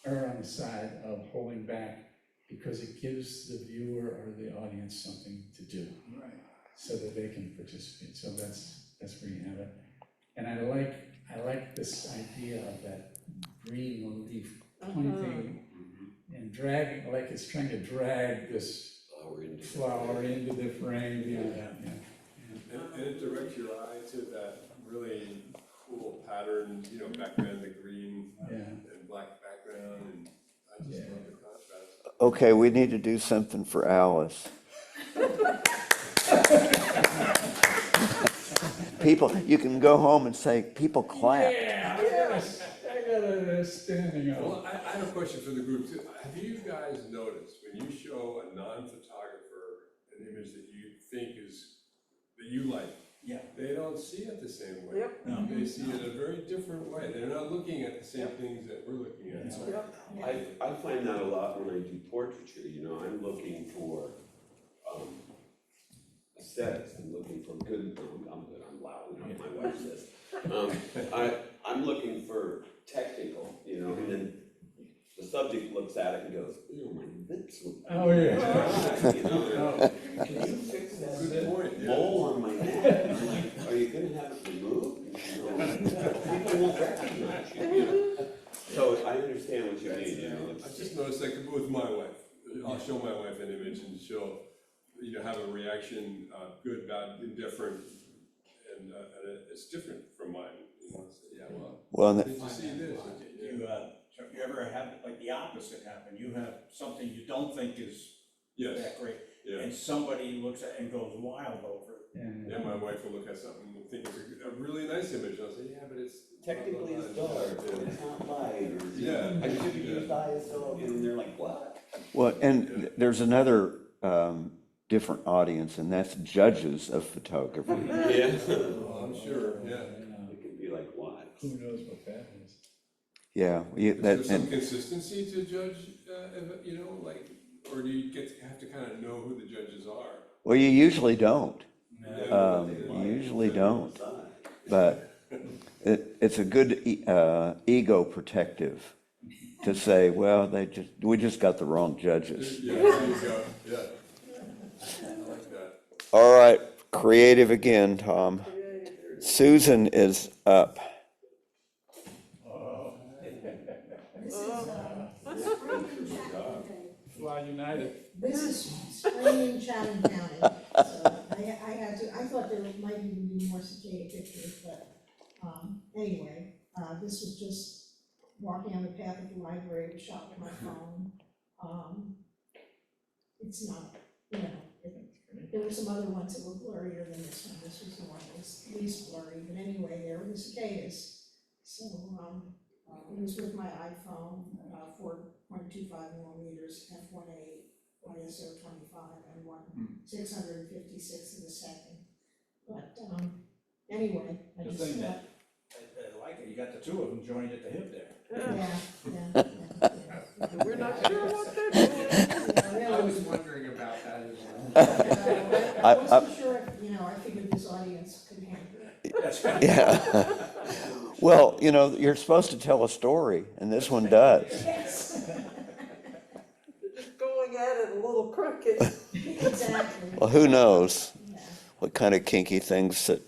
err on the side of holding back, because it gives the viewer or the audience something to do. Right. So that they can participate, so that's where you have it. And I like this idea of that green leaf pointing and dragging, like it's trying to drag this flower into the frame, And it directs your eye to that really cool pattern, you know, background, the green and black background, and I just love the contrast. Okay, we need to do something for Alice. People, you can go home and say, people clap. Yeah, yes, I got a standing up. Well, I have a question for the group too. Have you guys noticed when you show a non-photographer an image that you think that you like, Yeah. they don't see it the same way. Yep. No. They see it a very different way. They're not looking at the same things that we're looking at. So I find that a lot when I do portraiture, you know, I'm looking for, aesthetics, I'm looking for good, I'm good, I'm loud, you know, my wife says. I'm looking for technical, you know, and then the subject looks at it and goes, ew, my lips look. Oh, yeah. You know, can you fix that Good point, yeah. mole on my neck? I'm like, are you gonna have it removed? You know, people won't recognize you, you know? So I understand what you mean, you know. I just noticed like with my wife, I'll show my wife an image and she'll, you know, have a reaction, good, bad, indifferent, and it's different from mine. You know, so, yeah, Well, did you see this? You ever have like the opposite happen? You have something you don't think is Yes, that great, yeah. and somebody looks at it and goes wild over it. And my wife will look at something and think it's a really nice image, and I'll say, yeah, but it's. Technically it's dark, or it's not light, or, Yeah. I should have used ISO, and they're like, what? well, and there's another different audience, and that's judges of photography. Yeah. Oh, I'm sure, yeah. It could be like, what? Who knows what that is? Yeah, Is there some and consistency to judge, you know, like, or do you have to kind of know who the judges are? well, you usually don't. No. You usually don't, but it's a good ego protective to say, well, we just got the wrong judges. Yeah, there you go, yeah. I like that. All right, creative again, Tom. Susan is up. Fly United. This is spring in Chatham County, so I had to, I thought there might even be more cicada pictures, but, anyway, this was just walking on the path of the library, to shot with my phone. It's not, you know, there were some other ones that were blurrier than this one, this was the one that was least blurry, but anyway, there were the cicadas. So, it was with my iPhone, 4.25 millimeters, f1.8, ISO 25, and 1/656 of a second. But, anyway, I The just thing thought, I like it, you got the two of them joined at the hip there. yeah. We're not sure what they're doing. I was wondering about that as well. I wasn't sure, if, you know, I figured this audience could handle it. That's right. Yeah. Well, you know, you're supposed to tell a story, and this one does. Yes. They're just going at it a little crooked. Exactly, Well, who knows yeah. what kind of kinky things that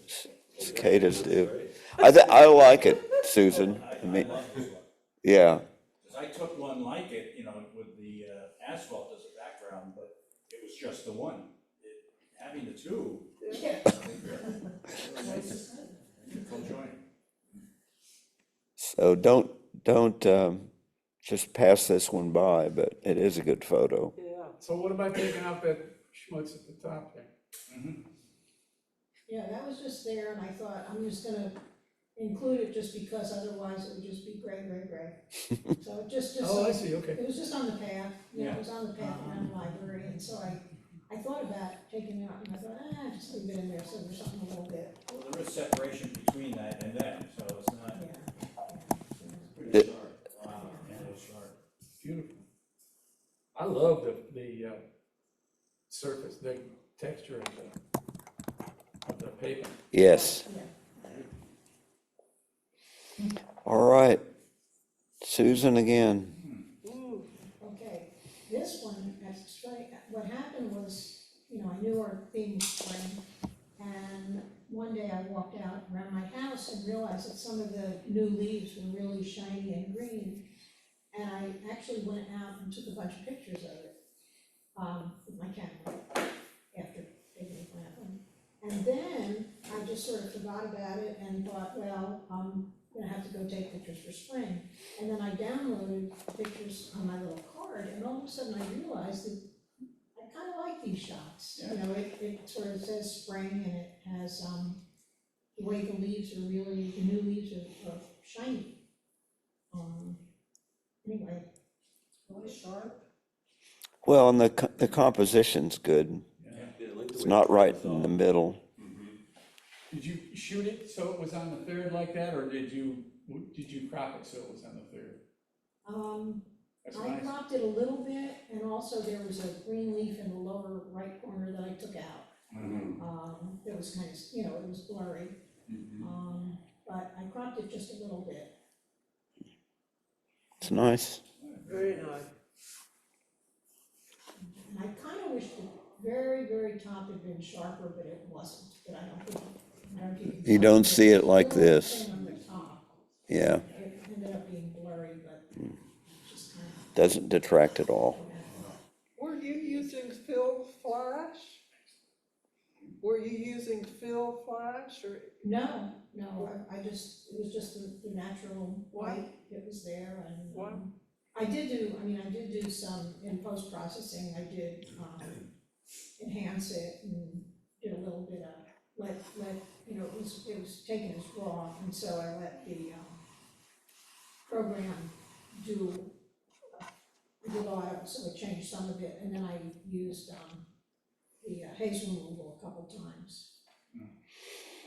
cicadas do. I like it, Susan. I I mean, love this one. yeah. Because I took one like it, you know, with the asphalt as a background, but it was just the one. Having the two, Yeah. full joint. So don't just pass this one by, but it is a good photo. Yeah. So what about taking out that schmutz at the top there? Yeah, that was just there, and I thought, I'm just gonna include it just because otherwise it would just be gray, gray, gray. So just. Oh, I see, okay. It was just on the path, you know, Yeah. it was on the path around the library, and so I thought about taking it out, and I thought, just leave it in there, so there's something a little bit, Well, there is separation between that and that, so it's not, yeah. pretty sharp. Wow, yeah, it's sharp. Beautiful. I love the surface, the texture of the paper. Yes. Yeah. All right. Susan again. Ooh, Okay, this one, what happened was, you know, I knew our theme was spring, and one day I walked out around my house and realized that some of the new leaves were really shiny and green. And I actually went out and took a bunch of pictures of it, with my camera, after taking it with my phone. And then I just sort of forgot about it and thought, well, I'm gonna have to go take pictures for spring. And then I downloaded pictures on my little card, and all of a sudden I realized that I kinda like these shots. You know, it sort of says spring, and it has, the way the leaves are really, the new leaves are shiny. Anyway, really sharp. Well, and the composition's good. It's not right in the middle. Did you shoot it so it was on the third like that, or did you crop it so it was on the third? That's I nice. cropped it a little bit, and also there was a green leaf in the lower right corner that I took out. It was kind of, you know, it was blurry, but I cropped it just a little bit. It's nice. very nice. And I kind of wish the very, very top had been sharper, but it wasn't, but I don't think You don't see it like There was a this. thing on the top. Yeah, It ended up being blurry, but just kind doesn't detract at all. of. Were you using fill flash? Were you using fill flash or? No, I just, it was just the natural white that was there, and, Wow. I did do some, in post-processing, I did, enhance it and did a little bit of, let, you know, it was taken as raw, and so I let the, program do auto, so it changed some of it, and then I used, the haze removal a couple times.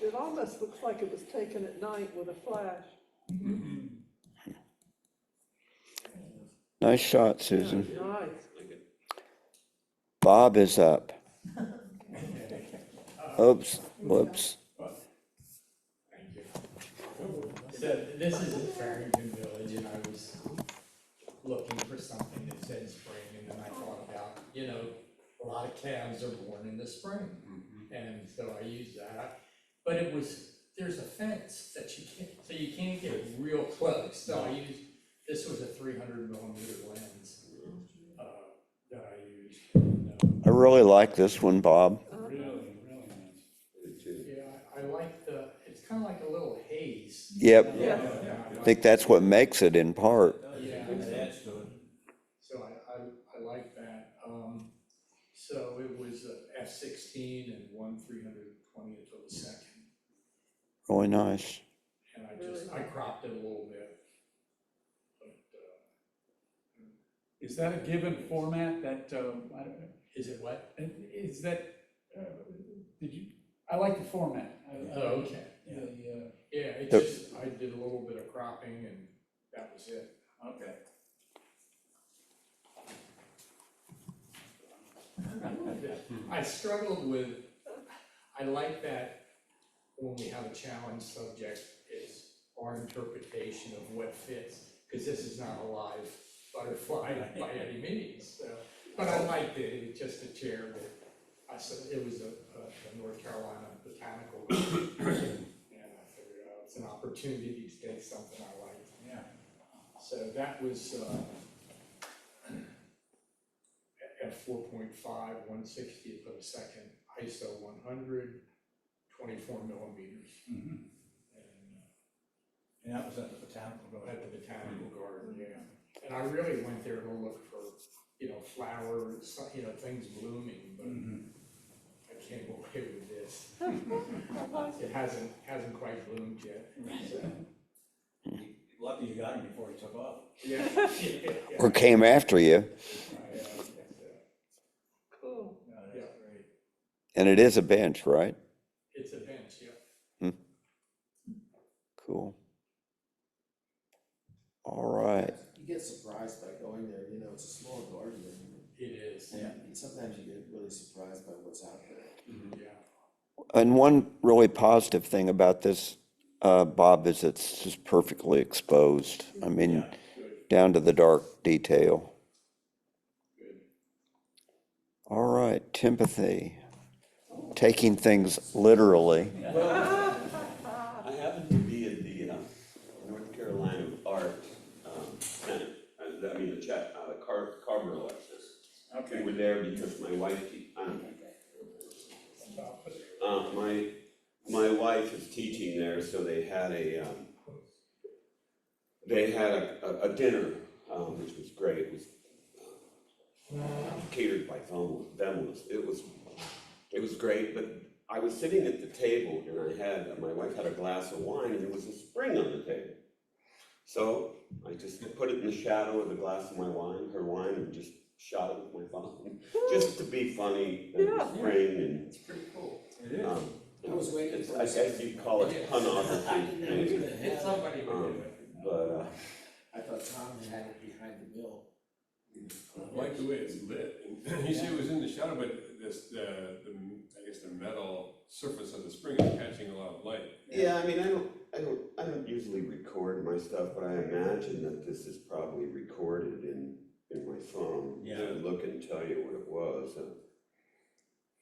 It almost looks like it was taken at night with a flash. Nice shot, Susan. Nice. Bob is up. Oops, whoops. Thank you. So this is in Farrington Village, and I was looking for something that said spring, and then I thought about, you know, a lot of calves are born in the spring, and so I used that. But there's a fence that you can't, so you can't get real close, so I used, this was a 300 millimeter lens, that I used. And, I really like this one, Bob. really nice. Yeah, I like it's kind of like a little haze. Yep. Yeah. I think that's what makes it in part. Yeah. That's good. So I like that. So it was a F16 and 1/320th of a second. Really nice. And I cropped it a little bit. But, Is that a given format that, is it what? is that, did you, I like the format. Oh, okay. Yeah, it The- just, I did a little bit of cropping and that was it. Okay. I struggled with, I like that when we have a challenge subject, is our interpretation of what fits, because this is not a live butterfly by any means, so. But I liked it, it was just a chair that, I said, it was a North Carolina botanical garden. And I figured out it's an opportunity to take something I liked. Yeah. So that was, at 4.5, 1/60th of a second, ISO 100, 24 millimeters. Mhm. And that was at the botanical garden. At the botanical garden, yeah. And I really went there to look for, you know, flowers, you know, things blooming, but I came away with this. It hasn't quite bloomed yet, so, Lucky you got him before he took off. yeah. Or came after you, Cool. No, that's great. and it is a bench, right? It's a bench, yeah. Cool. All right. You get surprised by going there, you know, it's a small garden, It is, and sometimes you get really surprised by what's out there. yeah. And one really positive thing about this, Bob, is it's just perfectly exposed. I mean, down to the dark detail. All right, Timothy, taking things literally. Well, I happen to be at the North Carolina Art Center, I mean, the Carver Alexis. We were there because my wife, my wife is teaching there, so they had a dinner, which was great. It was catered by Vemolis. It was great, but I was sitting at the table and my wife had a glass of wine and there was a spring on the table. So I just put it in the shadow of the glass of her wine, and just shot it with my phone, just to be funny, and the spring, and It's pretty cool. It is. I was waiting it's, for I guess you'd call it punography. It's somebody who did it. But, I thought Tom had it behind the mill. I like the way it's lit. And you say it was in the shadow, but I guess the metal surface of the spring is catching a lot of light. yeah, I mean, I don't usually record my stuff, but I imagine that this is probably recorded in my phone. Yeah. I could look and tell you what it was.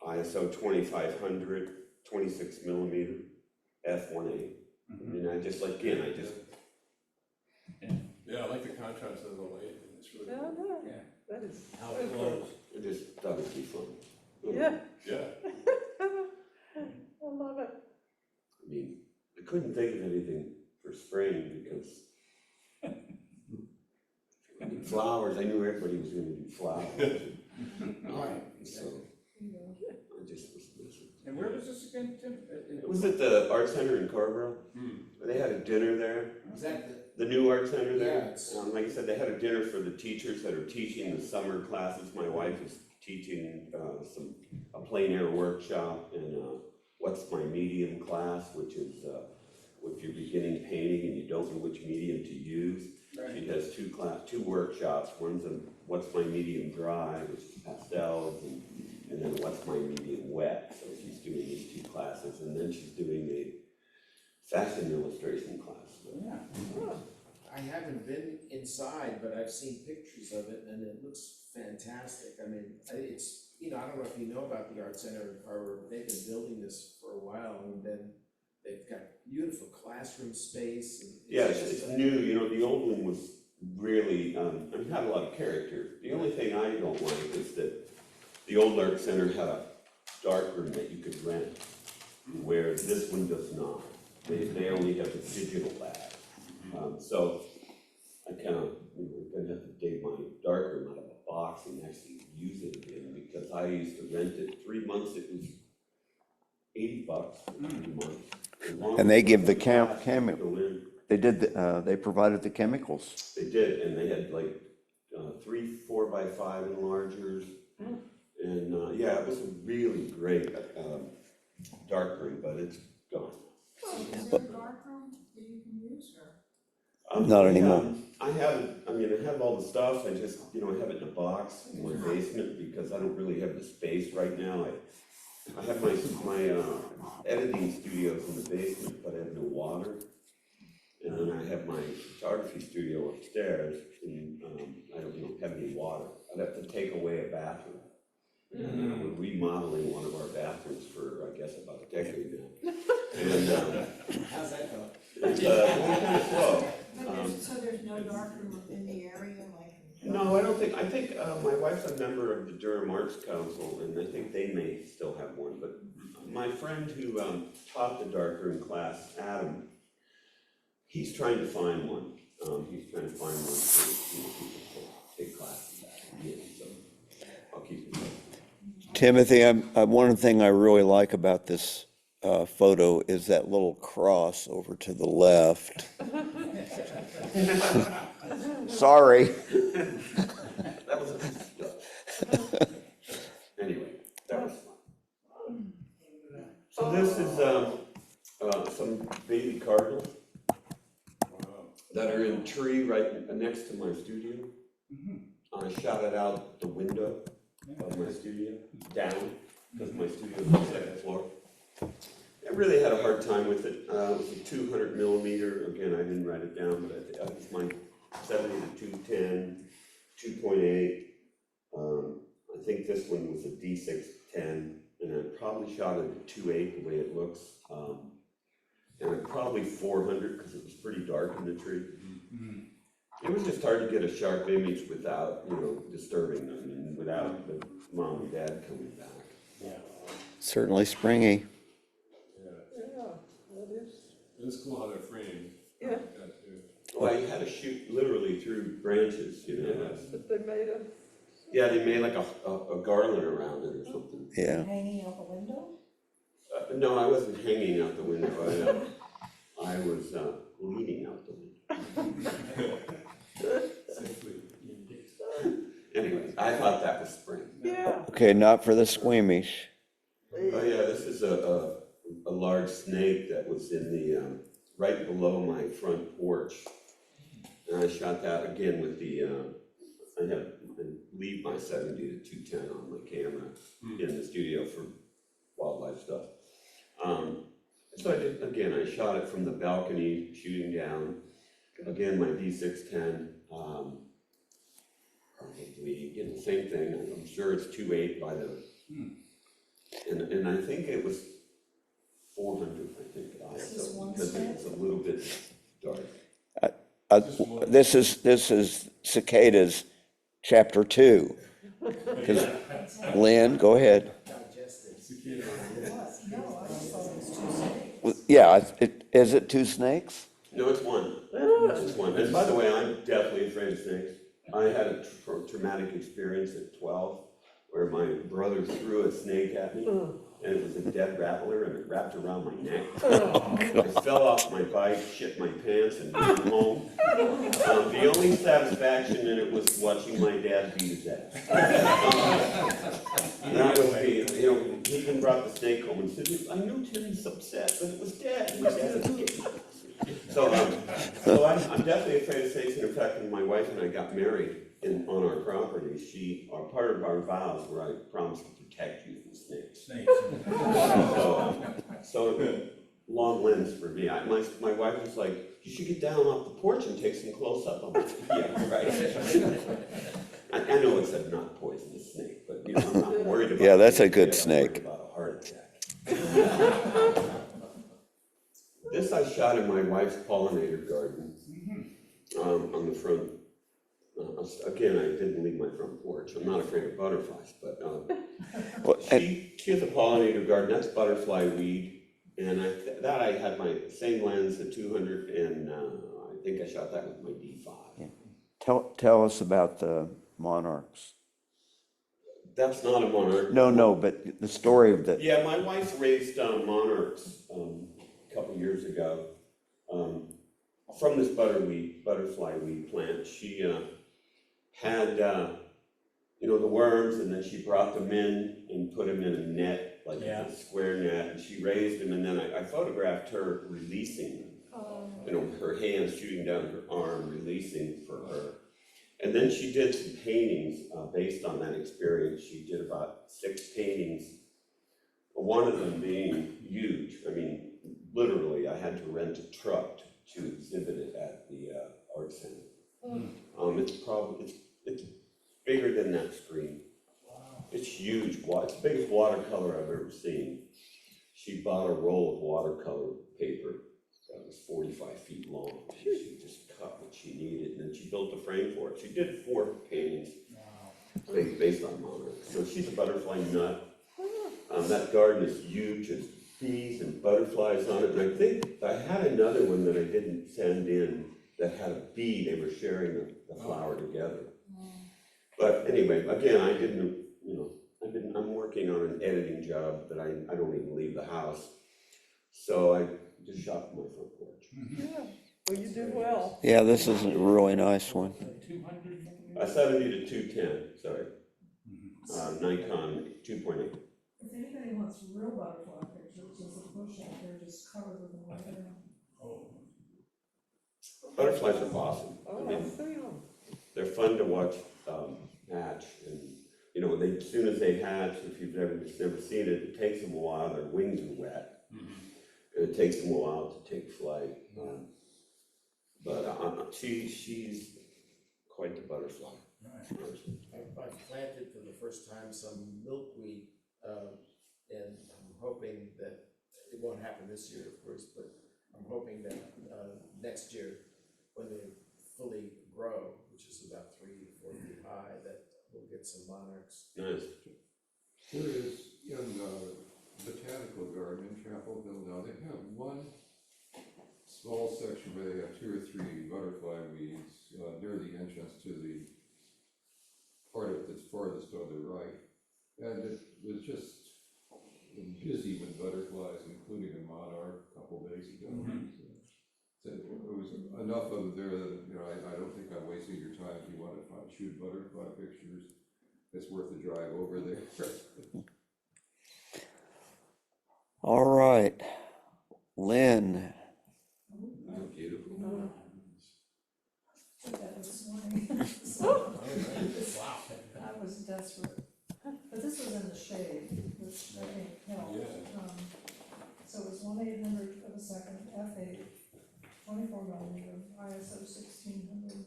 ISO 2500, 26 millimeter, f1.8. I mean, I just. Yeah, I like the contrast of the light. It's really Yeah, cool. no, Yeah. that is. How it glows. I just thought it'd be fun. Yeah, Yeah. I love it. I mean, I couldn't think of anything for spring because I mean, flowers, I knew everybody was gonna do flowers. Right. So I just was missing. And where was this again, Tim? It was at the Art Center in Carrboro. Hmm. They had a dinner there, Was that the new Art Center Yeah, there. it's- Like I said, they had a dinner for the teachers that are teaching the summer classes. My wife is teaching a plein air workshop in what's my medium class, which is if you're beginning painting and you don't know which medium to use. She has two workshops. One's a what's my medium dry, which is pastels, and then what's my medium wet. So she's doing these two classes, and then she's doing a fashion illustration class. Yeah. I haven't been inside, but I've seen pictures of it and it looks fantastic. I mean, it's, I don't know if you know about the Art Center, or they've been building this for a while, and then they've got beautiful classroom space and. Yeah, it's new, the old one was really, had a lot of character. The only thing I don't like is that the old Art Center had a dark room that you could rent, where this one does not. They only have the digital lab. So I kind of, gonna have to dig my dark room out of a box and actually use it again, because I used to rent it 3 months, it was $80 for 3 months. As long And they as give the class you chemi- go in. they provided the chemicals. They did, and they had like 3 4x5 enlargers. And yeah, it was a really great dark room, but it's gone. Is there a dark room that you can use, or? Not anymore. I have all the stuff, I just, I have it in a box in my basement because I don't really have the space right now. I have my editing studios in the basement, but I have no water. And then I have my photography studio upstairs, and I don't have any water. I'd have to take away a bathroom. And we're remodeling one of our bathrooms for, I guess, about a decade now. And How's that going? it's going kind of slow. So there's no dark room in the area, like? No, I don't think, I think my wife's a member of the Durham Arts Council, and I think they may still have one, but my friend who taught the darkroom class, Adam, he's trying to find one. He's trying to find one for people to take classes at again, so I'll keep it. Timothy, one thing I really like about this photo is that little cross over to the left. Sorry. That was a piece of stuff. Anyway, that was fun. So this is, some baby cardinals that are in a tree right next to my studio. I shot it out the window of my studio, down, because my studio is on the second floor. I really had a hard time with it. It was a 200 millimeter, again, I didn't write it down, but it was my 70 to 210, 2.8. I think this one was a D610, and I probably shot it at 2.8 the way it looks. And probably 400 because it was pretty dark in the tree. It was just hard to get a sharp image without, disturbing them and without the mom and dad coming back. Certainly springy. Yeah, that is, It is cool how they're framed. I Yeah. like that too. Well, you had to shoot literally through branches, but they made a, Yeah, they made like a garland around it or something. Yeah. Hanging out the window? No, I wasn't hanging out the window. I was leaning out the window. Safely. Anyway, I thought that was spring. yeah. Okay, not for the squeamish. Oh yeah, this is a large snake that was in the, right below my front porch. And I shot that again with the, I leave my 70 to 210 on my camera in the studio for wildlife stuff. So I did, again, I shot it from the balcony, shooting down. Again, my D610, probably, same thing. I'm sure it's 2.8 by the, and I think it was 400, I think, This is one because snake? it's a little bit dark. This is cicadas, chapter 2. Because, Lynn, go ahead. Digested. No, I just thought it was two snakes. Yeah, is it 2 snakes? No, it's one. It's one. And by the way, I'm definitely afraid of snakes. I had a traumatic experience at 12 where my brother threw a snake at me, and it was a dead rattler, and it wrapped around my neck. I fell off my bike, shit my pants, and went home. The only satisfaction in it was watching my dad beat his ass. That was he even brought the snake home and said, I knew Timmy's upset, but it was dead. My dad was getting it. So I'm definitely afraid of snakes, and in fact, when my wife and I got married on our property, part of our vows were I promised to protect you from snakes. So long lens for me. My wife was like, you should get down off the porch and take some close up. I'm like, yeah, right. I know it's a not poisonous snake, but I'm not worried about. Yeah, that's a good I'm worried snake. about a heart attack. This I shot in my wife's pollinator garden, on the front. Again, I didn't leave my front porch. I'm not afraid of butterflies, but she has a pollinator garden. That's butterfly weed, and I had my same lens, the 200, and I think I shot that with my D5. Yeah. Tell us about the monarchs. That's not a monarch. No, but the story of the. Yeah, my wife raised monarchs a couple years ago from this butterfly weed plant. She had the worms, and then she brought them in and put them in a net, like a square net, and she raised them, and then I photographed her releasing them. Her hands shooting down her arm, releasing for her. And then she did some paintings based on that experience. She did about 6 paintings, one of them being huge. I mean, literally, I had to rent a truck to exhibit it at the art center. It's bigger than that screen. Wow. It's huge. It's the biggest watercolor I've ever seen. She bought a roll of watercolor paper that was 45 feet long. She just cut what she needed, and then she built a frame for it. She did 4 paintings based on monarchs. So she's a butterfly nut. That garden is huge. There's bees and butterflies on it. And I think I had another one that I didn't send in that had a bee. They were sharing the flower together. But anyway, again, I'm working working on an editing job that I don't even leave the house. So I just shot from my front porch. Yeah, well, you do well. Yeah, this is a really nice one. 200? 70 to 210, sorry. Nikon 2.8. If anybody wants real butterfly pictures, there's a bush out there just covered with them right now. Oh, Butterflies are awesome. I Oh, I mean, see them. they're fun to watch hatch, and you know, as soon as they hatch, if you've never seen it, it takes them a while. Their wings are wet, and it takes them a while to take flight. But she's quite the butterfly. person. I've planted for the first time some milkweed, and I'm hoping that, it won't happen this year, of course, but I'm hoping that, next year, when they fully grow, which is about 3 to 4 feet high, that we'll get some monarchs. Nice. There is, in the botanical garden in Chapelville now, they have one small section where they have 2 or 3 butterfly weeds, near the entrance to the part of it that's farthest on the right. And it was just busy with butterflies, including a monarch a couple days ago. So it was enough of them there that, you know, I don't think I'm wasting your time. If you want to shoot butterfly pictures, it's worth the drive over there. All right, Lynn, Oh, beautiful. Took that this morning. So, I was desperate, but this was in the shade, which I think helped. So it was 1/800 of a second, f8, 24 millimeter, ISO 1600.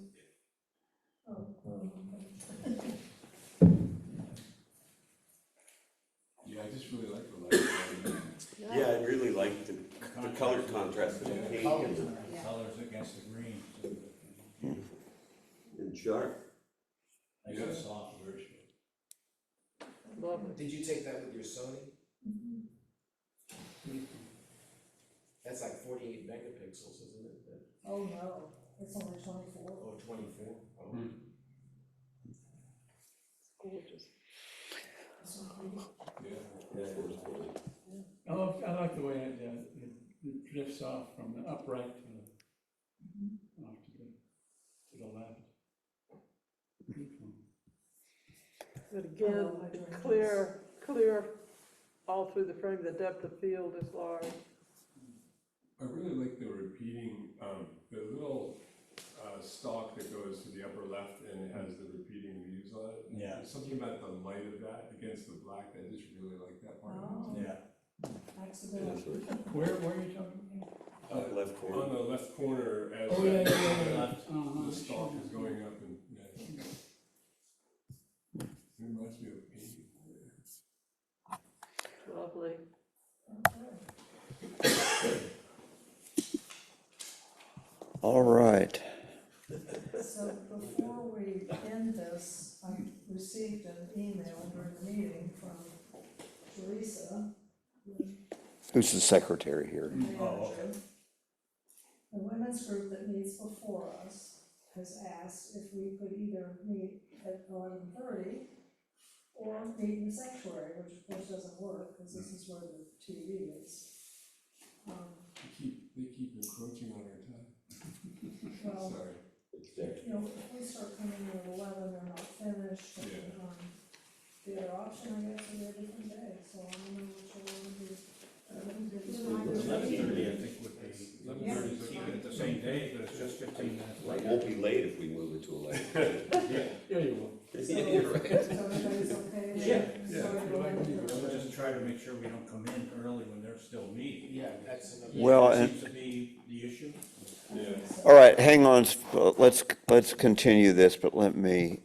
Yeah, I just really like the light. Yeah, I really like the color contrast of the pink and the colors against the green. and sharp. Nice and soft, very smooth. Lovely. Did you take that with your Sony? That's like 48 megapixels, isn't it? Oh, no, it's only 24. Oh, 24? Oh. Gorgeous. So pretty. I like the way it drifts off from the upright to the, off to the left. Beautiful. But again, it's clear all through the frame, the depth of field is large. I really like the repeating, the little stalk that goes to the upper left and it has the repeating leaves on it. Yeah. There's something about the light of that against the black, I just really like that part of Oh, it. Yeah. accident. Where are you talking about? Top left corner. On the left corner as Oh, yeah, that- Uh-huh, the stalk sure. is going up and, it reminds me of painting. Lovely. all right. So before we end this, I received an email during the meeting from Teresa, Who's the secretary here? the manager. Oh, okay. The women's group that meets before us has asked if we could either meet at 11:30 or meet in the sanctuary, which of course doesn't work, because this is where the TV is. They keep encroaching on our time. Well, Sorry. you know, if we start coming in at 11, they're not finished, and, Yeah. the other option, I guess, would be a different day, so I don't know what you want to do. 11:30, I think would be, 11:30, keep it at the same day, but it's just 15 minutes It later. won't be late if we move it to 11. Yeah, you will. So, You're right. so everybody's okay? Yeah. So we're going to- We'll just try to make sure we don't come in early when they're still meeting. Yeah, that's another. Well, That and- seems to be the issue. Yeah. All right, hang on, let's continue this, but let me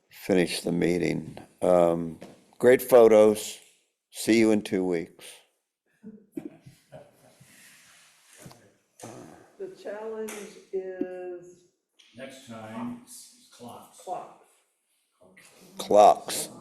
finish the meeting. Great photos, see you in 2 weeks. The challenge is Next time, clocks. clocks. Clocks,